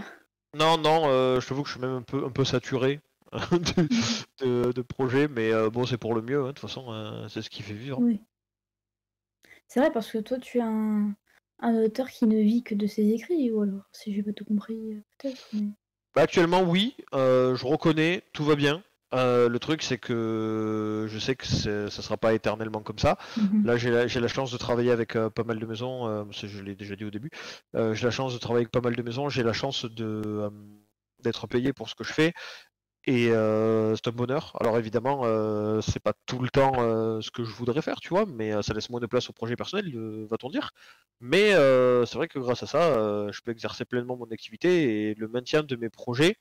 [SPEAKER 1] Non, je t'avoue que je suis même un peu saturé de projets, mais bon, c'est pour le mieux, hein, de toute façon, c'est ce qui fait vivre.
[SPEAKER 3] Oui. C'est vrai parce que toi, tu es un auteur qui ne vit que de ses écrits, ou alors, si j'ai pas tout compris, peut-être. Mais...
[SPEAKER 1] Bah, actuellement, oui, je reconnais, tout va bien. Le truc, c'est que je sais que ça sera pas éternellement comme ça.
[SPEAKER 3] Mhm.
[SPEAKER 1] Là, j'ai la chance de travailler avec pas mal de maisons, ça, je l'ai déjà dit au début. J'ai la chance de travailler avec pas mal de maisons, j'ai la chance d'être payé pour ce que je fais. Et c'est un bonheur. Alors évidemment, c'est pas tout le temps ce que je voudrais faire, tu vois, mais ça laisse moins de place au projet personnel, va-t-on dire. Mais c'est vrai que grâce à ça, je peux exercer pleinement mon activité et le maintien de mes projets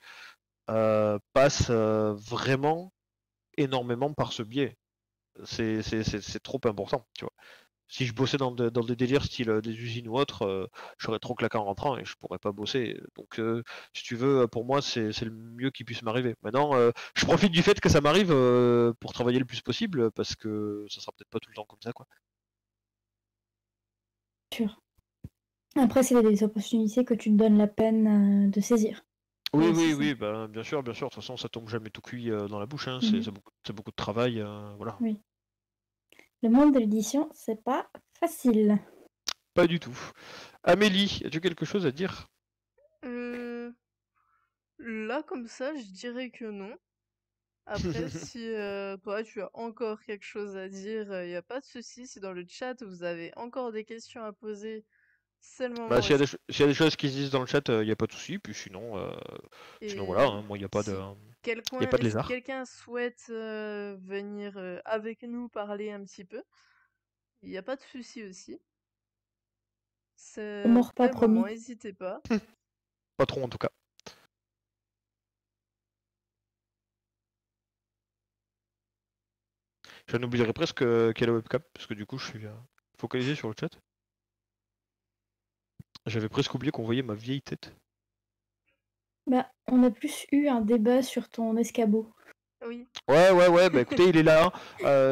[SPEAKER 1] passe vraiment énormément par ce biais. C'est trop important, tu vois. Si je bossais dans des délires style des usines ou autre, je serais trop claqué en rentrant et je pourrais pas bosser. Donc, si tu veux, pour moi, c'est le mieux qui puisse m'arriver. Maintenant, je profite du fait que ça m'arrive pour travailler le plus possible parce que ça sera peut-être pas tout le temps comme ça, quoi.
[SPEAKER 3] Sûr. Après, c'est des opportunités que tu te donnes la peine de saisir.
[SPEAKER 1] Oui,
[SPEAKER 3] Ouais, c'est
[SPEAKER 1] oui,
[SPEAKER 3] ça.
[SPEAKER 1] oui, bah, bien sûr, bien sûr. De toute façon, ça tombe jamais tout cuit dans la bouche. Hein.
[SPEAKER 3] Mhm.
[SPEAKER 1] C'est beaucoup de travail, voilà.
[SPEAKER 3] Oui. Le monde de l'édition, c'est pas facile.
[SPEAKER 1] Pas du tout. Amélie, as-tu quelque chose à dire?
[SPEAKER 2] Là, comme ça, je dirais que non. Après, si toi, tu as encore quelque chose à dire, il n'y a pas de souci. Si dans le chat, vous avez encore des questions à poser, c'est le
[SPEAKER 1] Bah,
[SPEAKER 2] moment
[SPEAKER 1] s'il y a
[SPEAKER 2] aussi.
[SPEAKER 1] s'il y a des choses qui se disent dans le chat, il n'y a pas de souci. Puis sinon voilà,
[SPEAKER 2] Et
[SPEAKER 1] hein, moi, il n'y a pas de,
[SPEAKER 2] si
[SPEAKER 1] y a pas de
[SPEAKER 2] si
[SPEAKER 1] lézard.
[SPEAKER 2] quelqu'un souhaite venir avec nous parler un petit peu, il n'y a pas de souci aussi. C'est
[SPEAKER 3] Mort pas
[SPEAKER 2] le moment,
[SPEAKER 3] promis.
[SPEAKER 2] n'hésitez pas.
[SPEAKER 1] Pas trop en tout cas. Je n'oublierai presque qu'il y a la webcam, parce que du coup je suis focalisé sur le chat. J'avais presque oublié qu'on voyait ma vieille tête.
[SPEAKER 3] Bah, on a plus eu un débat sur ton escabeau.
[SPEAKER 2] Oui.
[SPEAKER 1] Ouais, bah écoutez, il est là. Hein.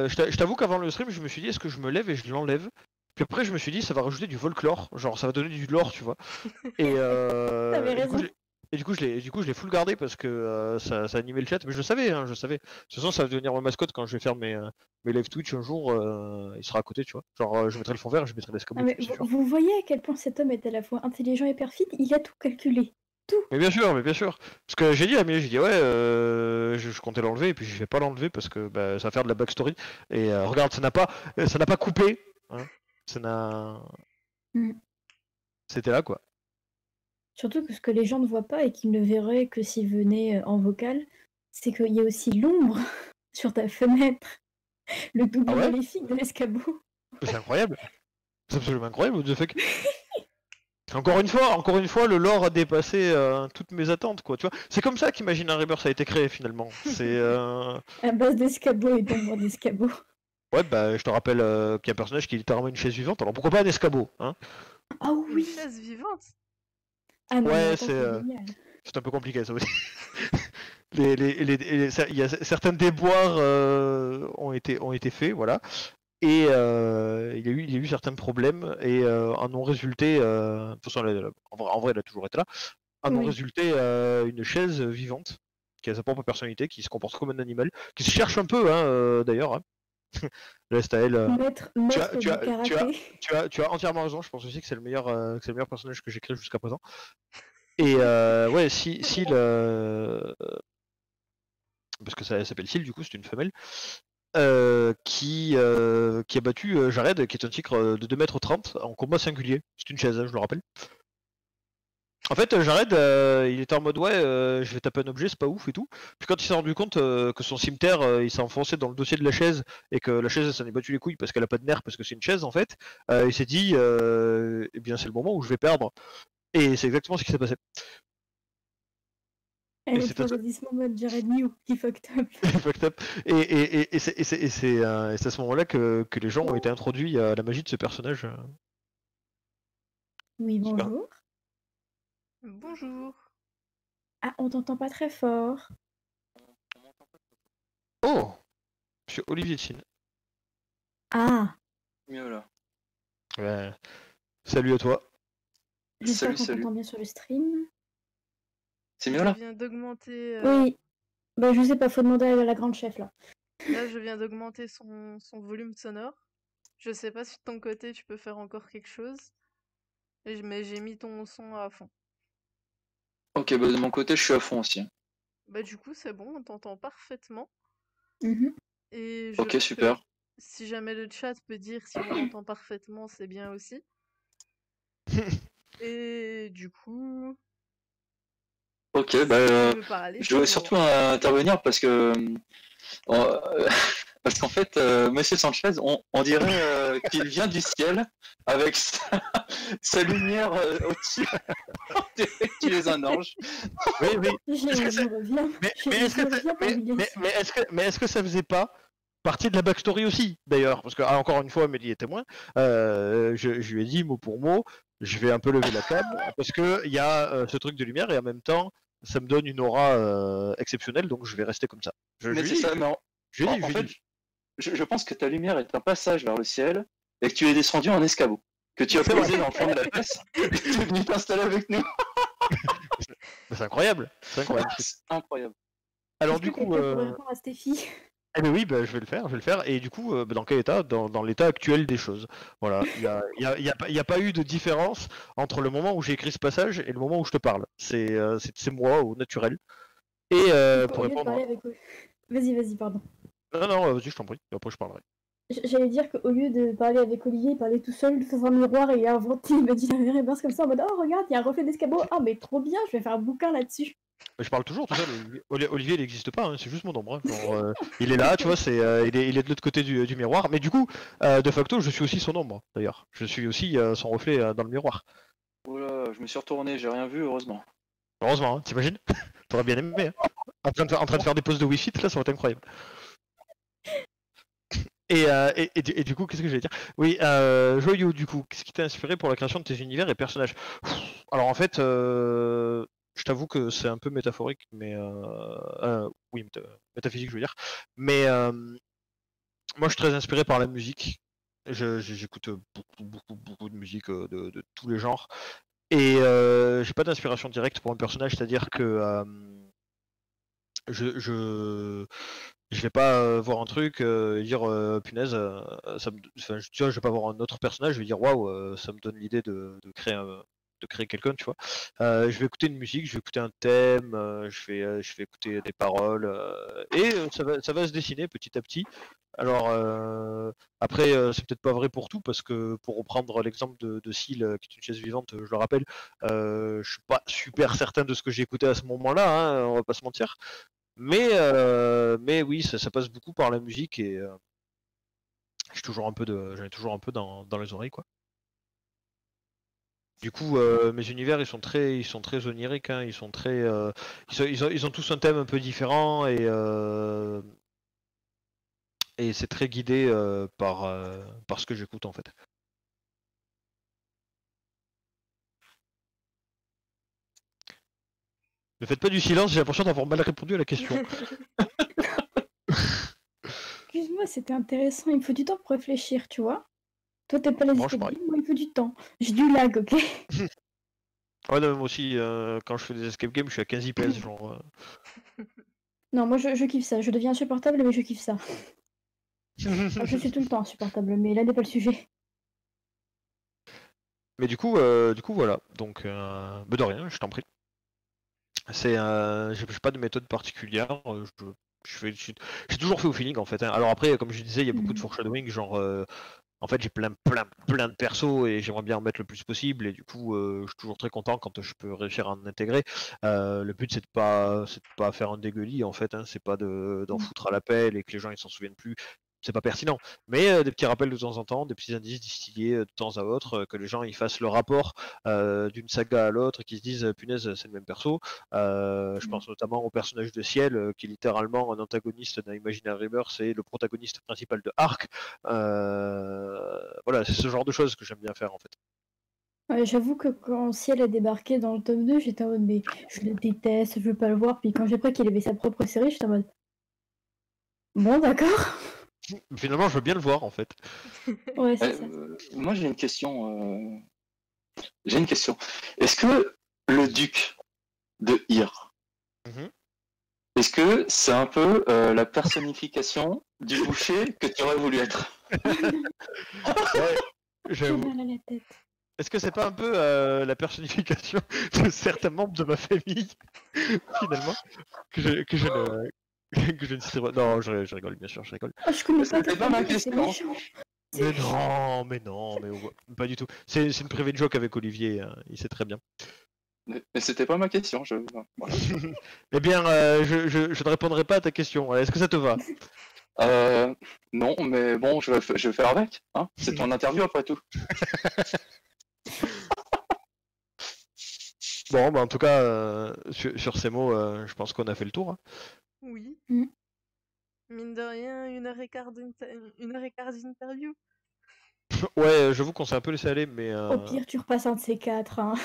[SPEAKER 1] Je t'avoue qu'avant le stream, je me suis dit, est-ce que je me lève et je l'enlève? Puis après, je me suis dit, ça va rajouter du folklore, genre ça va donner du lore, tu vois. Et,
[SPEAKER 3] T'avais
[SPEAKER 1] et du coup,
[SPEAKER 3] raison.
[SPEAKER 1] du coup, je l'ai full gardé parce que ça animait le chat. Mais je le savais, hein, je savais. De toute façon, ça va devenir ma mascotte quand je vais faire mes live Twitch un jour. Il sera à côté, tu vois. Genre, je mettrai le fond vert et je mettrai l'escabeau
[SPEAKER 3] Ah, mais
[SPEAKER 1] dessus, c'est sûr.
[SPEAKER 3] vous voyez à quel point cet homme est à la fois intelligent et perfide, il a tout calculé. Tout.
[SPEAKER 1] Mais bien sûr, mais bien sûr. Parce que j'ai dit à Amélie, j'ai dit ouais, je comptais l'enlever et puis je vais pas l'enlever parce que bah, ça va faire de la backstory. Et regarde, ça n'a pas coupé. Hein. Ça n'a.
[SPEAKER 3] Mm.
[SPEAKER 1] C'était là quoi.
[SPEAKER 3] Surtout que ce que les gens ne voient pas et qu'ils ne verraient que s'ils venaient en vocal, c'est qu'il y a aussi l'ombre sur ta fenêtre. Le double
[SPEAKER 1] Ah ouais?
[SPEAKER 3] maléfique de l'escabeau.
[SPEAKER 1] C'est incroyable. C'est absolument incroyable, what the fuck. Encore une fois, le lore a dépassé toutes mes attentes, quoi. Tu vois, c'est comme ça qu'Imagine un Rebirth a été créé finalement. C'est
[SPEAKER 3] À base d'escabeau et d'ombre d'escabeau.
[SPEAKER 1] ouais, bah je te rappelle qu'il y a un personnage qui est littéralement une chaise vivante. Alors pourquoi pas un escabeau, hein?
[SPEAKER 3] Ah
[SPEAKER 2] Une
[SPEAKER 3] oui.
[SPEAKER 2] chaise vivante.
[SPEAKER 3] Ah non, mais
[SPEAKER 1] Ouais,
[SPEAKER 3] attends, c'est génial.
[SPEAKER 1] c'est un peu compliqué ça aussi. Il y a certains déboires ont été faits, voilà. Et il y a eu certains problèmes et en ont résulté, de toute façon, en vrai, elle a toujours été là, en ont
[SPEAKER 3] Oui.
[SPEAKER 1] résulté une chaise vivante qui a sa propre personnalité, qui se comporte comme un animal, qui se cherche un peu, hein, d'ailleurs. Hein. Reste à elle.
[SPEAKER 3] Maître du karaté.
[SPEAKER 1] Tu as entièrement raison. Je pense aussi que c'est que c'est le meilleur personnage que j'ai créé jusqu'à présent. Et ouais, si parce que ça s'appelle Syl, du coup, c'est une femelle. Qui a battu Jared, qui est un tigre de 2,30 m en combat singulier. C'est une chaise, hein, je le rappelle. En fait, Jared, il était en mode ouais, je vais taper un objet, c'est pas ouf et tout. Puis quand il s'est rendu compte que son cimeterre, il s'est enfoncé dans le dossier de la chaise et que la chaise, ça s'en est battu les couilles parce qu'elle a pas de nerfs, parce que c'est une chaise en fait, il s'est dit, eh bien c'est le moment où je vais perdre. Et c'est exactement ce qui s'est passé.
[SPEAKER 3] Et c'est le mode Jared New qui fucked up.
[SPEAKER 1] Fucked up. Et c'est à ce moment-là que les gens ont été introduits à la magie de ce personnage.
[SPEAKER 3] Oui, bonjour.
[SPEAKER 2] Bonjour.
[SPEAKER 3] Ah, on t'entend pas très fort.
[SPEAKER 1] Oh, Monsieur Olivier Chin.
[SPEAKER 3] Ah.
[SPEAKER 4] Mieux là.
[SPEAKER 1] Ouais. Salut à toi.
[SPEAKER 3] J'espère qu'on t'entend bien sur le stream.
[SPEAKER 4] C'est mieux là?
[SPEAKER 2] Je viens d'augmenter.
[SPEAKER 3] Oui. Bah je sais pas, faut demander à la grande chef là.
[SPEAKER 2] Là, je viens d'augmenter son volume sonore. Je sais pas si de ton côté tu peux faire encore quelque chose. Mais j'ai mis ton son à fond.
[SPEAKER 4] Ok, bah de mon côté, je suis à fond aussi.
[SPEAKER 2] Bah du coup, c'est bon, on t'entend parfaitement. Et
[SPEAKER 4] ok, super.
[SPEAKER 2] Si jamais le chat peut dire si on entend parfaitement, c'est bien aussi. Et du coup...
[SPEAKER 4] Ok, bah
[SPEAKER 2] parler,
[SPEAKER 4] je dois surtout intervenir parce que Parce qu'en fait, Monsieur Sanchez, on dirait qu'il vient du ciel avec sa lumière au-dessus. On dirait qu'il est un ange.
[SPEAKER 1] Oui, oui.
[SPEAKER 3] Je reviens.
[SPEAKER 1] Mais
[SPEAKER 3] Je reviens par l'humiliation.
[SPEAKER 1] est-ce que ça faisait pas partie de la backstory aussi, d'ailleurs? Parce que, encore une fois, Amélie est témoin. Je lui ai dit mot pour mot, je vais un peu lever la table, parce qu'il y a ce truc de lumière, et en même temps, ça me donne une aura exceptionnelle, donc je vais rester comme ça.
[SPEAKER 4] Mais c'est ça, mais
[SPEAKER 1] Je lui ai dit,
[SPEAKER 4] en
[SPEAKER 1] je lui ai
[SPEAKER 4] fait,
[SPEAKER 1] dit.
[SPEAKER 4] je pense que ta lumière est un passage vers le ciel et que tu es descendu en escabeau. Que tu as
[SPEAKER 1] C'est
[SPEAKER 4] posé
[SPEAKER 1] vrai.
[SPEAKER 4] dans le fond de la pièce et que tu es venu t'installer avec nous.
[SPEAKER 1] C'est incroyable. C'est incroyable.
[SPEAKER 4] C'est incroyable.
[SPEAKER 1] Alors
[SPEAKER 3] Est-ce
[SPEAKER 1] du
[SPEAKER 3] que
[SPEAKER 1] coup,
[SPEAKER 3] quelqu'un pourrait répondre à Stéphie?
[SPEAKER 1] eh ben oui, bah, je vais le faire. Et du coup, dans quel état? Dans l'état actuel des choses. Voilà. Il y a pas eu de différence entre le moment où j'ai écrit ce passage et le moment où je te parle. C'est moi au naturel. Et pour
[SPEAKER 3] Au lieu de
[SPEAKER 1] répondre.
[SPEAKER 3] parler avec... Vas-y, pardon.
[SPEAKER 1] Non, vas-y, je t'en prie. Après, je parlerai.
[SPEAKER 3] J'allais dire qu'au lieu de parler avec Olivier, il parlait tout seul devant un miroir et il a inventé, il m'a dit la réponse comme ça en mode oh regarde, il y a un reflet d'escabeau, ah mais trop bien, je vais faire un bouquin là-dessus.
[SPEAKER 1] Mais je parle toujours tout seul. Olivier, il n'existe pas. Hein, c'est juste mon ombre. Hein. Genre, il est là, tu vois. Il est de l'autre côté du miroir. Mais du coup, de facto, je suis aussi son ombre. D'ailleurs, je suis aussi son reflet dans le miroir.
[SPEAKER 4] Oula, je me suis retourné, j'ai rien vu, heureusement.
[SPEAKER 1] Heureusement, hein, t'imagines? T'aurais bien aimé. Hein. En train de faire des pauses de Wi-Fi, là, ça va être incroyable. Et du coup, qu'est-ce que j'allais dire? Oui, Joyeux, du coup, qu'est-ce qui t'a inspiré pour la création de tes univers et personnages? Alors en fait, je t'avoue que c'est un peu métaphorique, mais oui, métaphysique, je veux dire. Mais moi, je suis très inspiré par la musique. J'écoute beaucoup de musique de tous les genres. Et j'ai pas d'inspiration directe pour un personnage, c'est-à-dire que je vais pas voir un truc et dire punaise, tu vois, je vais pas voir un autre personnage, je vais dire waouh, ça me donne l'idée de créer quelqu'un, tu vois. Je vais écouter une musique, je vais écouter un thème, je vais écouter des paroles et ça va se dessiner petit à petit. Alors après, c'est peut-être pas vrai pour tout parce que pour reprendre l'exemple de Seal, qui est une chaise vivante, je le rappelle, je suis pas super certain de ce que j'ai écouté à ce moment-là, hein, on va pas se mentir. Mais oui, ça passe beaucoup par la musique et j'en ai toujours un peu dans les oreilles, quoi. Du coup, mes univers, ils sont très oniriques, hein, ils sont très, ils ont tous un thème un peu différent et c'est très guidé par ce que j'écoute en fait. Ne faites pas du silence, j'ai l'impression d'avoir mal répondu à la question.
[SPEAKER 3] Excuse-moi, c'était intéressant, il me faut du temps pour réfléchir, tu vois. Toi t'aimes pas les
[SPEAKER 1] Franchement,
[SPEAKER 3] escape games, moi il me faut du temps. J'ai du lag, ok?
[SPEAKER 1] Ouais, non, moi aussi, quand je fais des escape games, je suis à 15 IPS, genre.
[SPEAKER 3] Non, moi je kiffe ça, je deviens insupportable mais je kiffe ça. Enfin, je suis tout le temps insupportable, mais là n'est pas le sujet.
[SPEAKER 1] Mais du coup, voilà. Donc, bah de rien, je t'en prie. J'ai pas de méthode particulière. J'ai toujours fait au feeling en fait. Hein. Alors après, comme je disais, il y a beaucoup de foreshadowing, genre. En fait, j'ai plein de persos et j'aimerais bien en mettre le plus possible. Et du coup, je suis toujours très content quand je peux réussir à en intégrer. Le but, c'est de pas faire un dégueulis en fait. Hein. C'est pas d'en foutre à l'appel et que les gens ils s'en souviennent plus. C'est pas pertinent. Mais des petits rappels de temps en temps, des petits indices distillés de temps à autre, que les gens ils fassent le rapport d'une saga à l'autre et qu'ils se disent punaise, c'est le même perso. Je pense notamment au personnage de Ciel, qui est littéralement un antagoniste d'un Imaginary Rebirth, et le protagoniste principal de Arc. Voilà, c'est ce genre de choses que j'aime bien faire en fait.
[SPEAKER 3] Ouais, j'avoue que quand Ciel a débarqué dans le tome 2, j'étais en mode mais je le déteste, je veux pas le voir. Puis quand j'ai appris qu'il avait sa propre série, j'étais en mode bon d'accord.
[SPEAKER 1] Finalement, je veux bien le voir en fait.
[SPEAKER 3] Ouais, c'est ça.
[SPEAKER 4] Moi j'ai une question. J'ai une question. Est-ce que le duc de Hir, est-ce que c'est un peu la personnification du boucher que tu aurais voulu être?
[SPEAKER 1] Ouais,
[SPEAKER 3] J'ai
[SPEAKER 1] j'avoue.
[SPEAKER 3] mal à la tête.
[SPEAKER 1] Est-ce que c'est pas un peu la personnification de certains membres de ma famille, finalement, que je ne citerai pas. Non, je rigole, bien sûr, je rigole.
[SPEAKER 3] Oh, je connais pas
[SPEAKER 4] C'était
[SPEAKER 3] ta
[SPEAKER 4] pas ma
[SPEAKER 3] famille, c'est
[SPEAKER 4] question.
[SPEAKER 3] méchant.
[SPEAKER 1] Mais non, pas du tout. C'est une private joke avec Olivier, hein, il sait très bien.
[SPEAKER 4] Mais c'était pas ma question. Voilà.
[SPEAKER 1] Eh bien, je ne répondrai pas à ta question. Est-ce que ça te va?
[SPEAKER 4] Non, mais bon, je vais faire avec. Hein, c'est ton interview après tout.
[SPEAKER 1] Bon, bah en tout cas, sur ces mots, je pense qu'on a fait le tour. Hein.
[SPEAKER 2] Oui.
[SPEAKER 3] Mm.
[SPEAKER 2] Mine de rien, 1h15 d'interview.
[SPEAKER 1] Ouais, j'avoue qu'on s'est un peu laissé aller, mais...
[SPEAKER 3] Au pire, tu repasses un de ces quatre. Hein.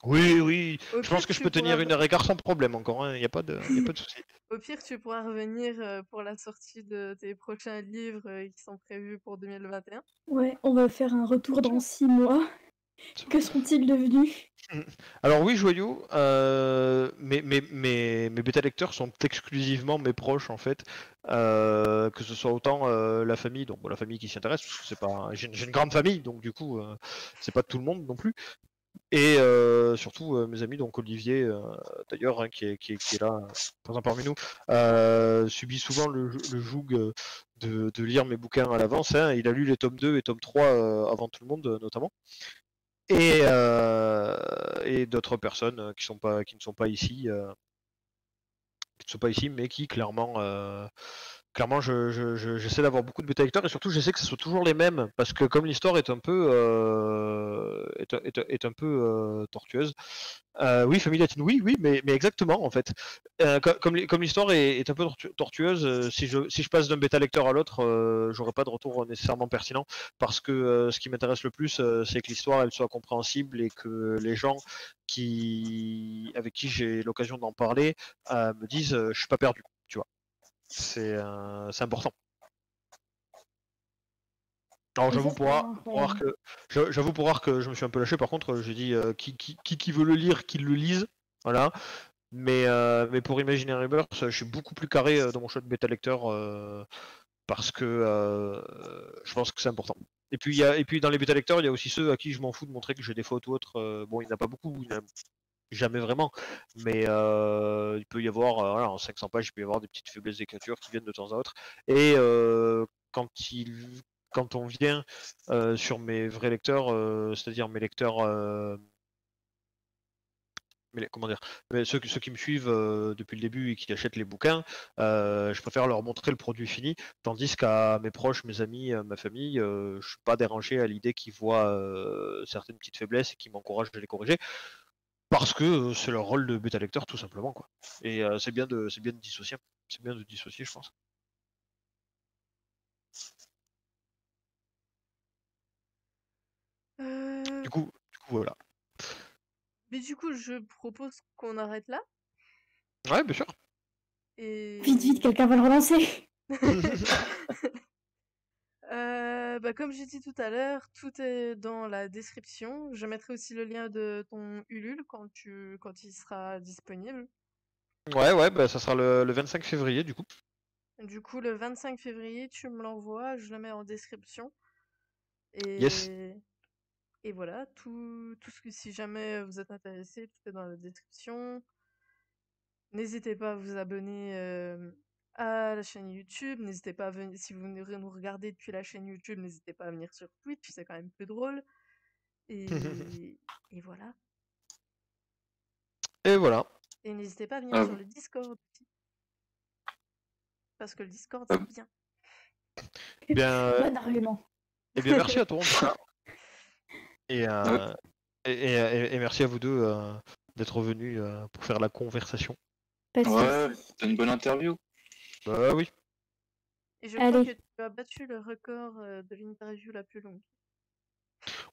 [SPEAKER 1] Oui, oui,
[SPEAKER 2] Au
[SPEAKER 1] je pense
[SPEAKER 2] pire,
[SPEAKER 1] que je
[SPEAKER 2] tu
[SPEAKER 1] peux tenir
[SPEAKER 2] pourras-
[SPEAKER 1] 1h15 sans problème encore, hein. Y a pas de souci.
[SPEAKER 2] Au pire, tu pourras revenir pour la sortie de tes prochains livres qui sont prévus pour 2021.
[SPEAKER 3] Ouais, on va faire un retour dans 6 mois. Que seront-ils devenus?
[SPEAKER 1] Alors oui, Joyau, mes bêta lecteurs sont exclusivement mes proches en fait, que ce soit autant la famille, donc bon, la famille qui s'y intéresse, parce que c'est pas, j'ai une grande famille, donc du coup c'est pas tout le monde non plus, et surtout mes amis, donc Olivier d'ailleurs hein, qui est là présent parmi nous, subit souvent le joug de lire mes bouquins à l'avance. Hein. Il a lu les tomes 2 et tome 3 avant tout le monde notamment. Et d'autres personnes qui ne sont pas ici, mais qui clairement, j'essaie d'avoir beaucoup de bêta lecteurs et surtout j'essaie que ce soit toujours les mêmes parce que comme l'histoire est un peu tortueuse. Oui, famille latine, oui, mais exactement en fait. Comme l'histoire est un peu tortueuse, si je passe d'un bêta lecteur à l'autre, j'aurai pas de retour nécessairement pertinent parce que ce qui m'intéresse le plus, c'est que l'histoire elle soit compréhensible et que les gens avec qui j'ai l'occasion d'en parler me disent je suis pas perdu, tu vois. C'est important. Alors j'avoue pour voir que je me suis un peu lâché. Par contre, j'ai dit qui veut le lire, qu'il le lise, voilà. Mais pour Imaginary Burst, je suis beaucoup plus carré dans mon choix de bêta lecteur parce que je pense que c'est important. Et puis dans les bêta lecteurs, il y a aussi ceux à qui je m'en fous de montrer que j'ai des fautes ou autres. Bon, il n'y en a pas beaucoup, il n'y en a jamais vraiment, mais il peut y avoir, voilà, en 500 pages, il peut y avoir des petites faiblesses d'écriture qui viennent de temps à autre. Et quand on vient sur mes vrais lecteurs, c'est-à-dire mes lecteurs, comment dire, ceux qui me suivent depuis le début et qui achètent les bouquins, je préfère leur montrer le produit fini, tandis qu'à mes proches, mes amis, ma famille, je suis pas dérangé à l'idée qu'ils voient certaines petites faiblesses et qui m'encouragent à les corriger. Parce que c'est leur rôle de bêta lecteur tout simplement quoi. Et c'est bien de dissocier. C'est bien de dissocier, je pense. Du coup voilà.
[SPEAKER 2] Mais du coup, je propose qu'on arrête là.
[SPEAKER 1] Ouais, bien sûr.
[SPEAKER 2] Et...
[SPEAKER 3] Vite, quelqu'un va le relancer.
[SPEAKER 2] Bah, comme j'ai dit tout à l'heure, tout est dans la description. Je mettrai aussi le lien de ton Ulule quand il sera disponible.
[SPEAKER 1] Ouais, bah ça sera le 25 février du coup.
[SPEAKER 2] Du coup, le 25 février, tu me l'envoies, je le mets en description. Et,
[SPEAKER 1] Yes.
[SPEAKER 2] et voilà, tout ce que si jamais vous êtes intéressé, tout est dans la description. N'hésitez pas à vous abonner à la chaîne YouTube. N'hésitez pas à venir, si vous nous regardez depuis la chaîne YouTube, n'hésitez pas à venir sur Twitch, c'est quand même plus drôle. Et, et voilà.
[SPEAKER 1] Et voilà.
[SPEAKER 2] Et n'hésitez pas à venir sur le Discord aussi. Parce que le Discord, c'est bien.
[SPEAKER 1] Bien,
[SPEAKER 3] Bon argument.
[SPEAKER 1] et bien merci à toi. Et merci à vous deux d'être venus pour faire la conversation.
[SPEAKER 4] Ouais, c'est une bonne interview.
[SPEAKER 1] Bah oui.
[SPEAKER 2] Et je crois que tu as battu le record de l'interview la plus longue.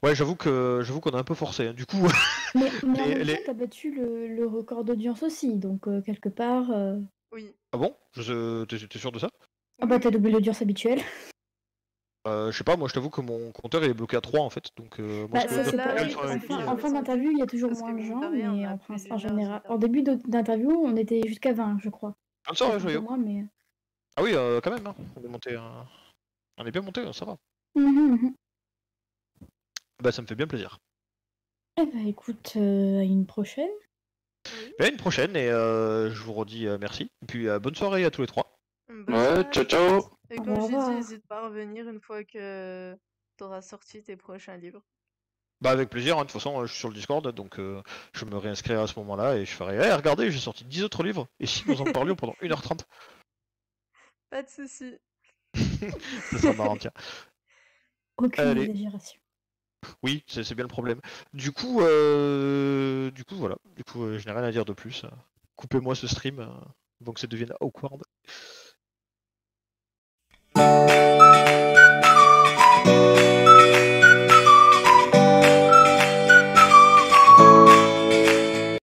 [SPEAKER 1] Ouais, j'avoue qu'on a un peu forcé, hein, du coup.
[SPEAKER 3] Mais en même temps, t'as battu le record d'audience aussi, donc quelque part...
[SPEAKER 2] Oui.
[SPEAKER 1] Ah bon? T'es sûr de ça?
[SPEAKER 3] Ah bah t'as doublé l'audience habituelle.
[SPEAKER 1] Je sais pas, moi je t'avoue que mon compteur est bloqué à 3 en fait, donc moi
[SPEAKER 3] en fin d'interview il y a toujours moins de gens, mais en général, en début d'interview on était jusqu'à 20 je crois.
[SPEAKER 1] Bonne soirée, Joyau.
[SPEAKER 3] Moins, mais...
[SPEAKER 1] Ah oui, quand même, hein. On est bien monté, ça va. Bah ça me fait bien plaisir.
[SPEAKER 3] Eh bah écoute, à une prochaine.
[SPEAKER 1] À une prochaine, et je vous redis merci, et puis bonne soirée à tous les trois.
[SPEAKER 4] Ouais, ciao ciao.
[SPEAKER 2] Et comme j'ai dit, n'hésite pas à revenir une fois que tu auras sorti tes prochains livres.
[SPEAKER 1] Bah avec plaisir, hein. De toute façon je suis sur le Discord, donc je me réinscrirai à ce moment-là et je ferai regardez, j'ai sorti 10 autres livres, et si nous en parlions pendant 1h30.
[SPEAKER 2] Pas de soucis.
[SPEAKER 1] Ça sera marrant, tiens.
[SPEAKER 3] Aucune
[SPEAKER 1] Allez.
[SPEAKER 3] exagération.
[SPEAKER 1] Oui, c'est bien le problème. Du coup, voilà. Du coup, je n'ai rien à dire de plus. Coupez-moi ce stream, donc ça devienne awkward.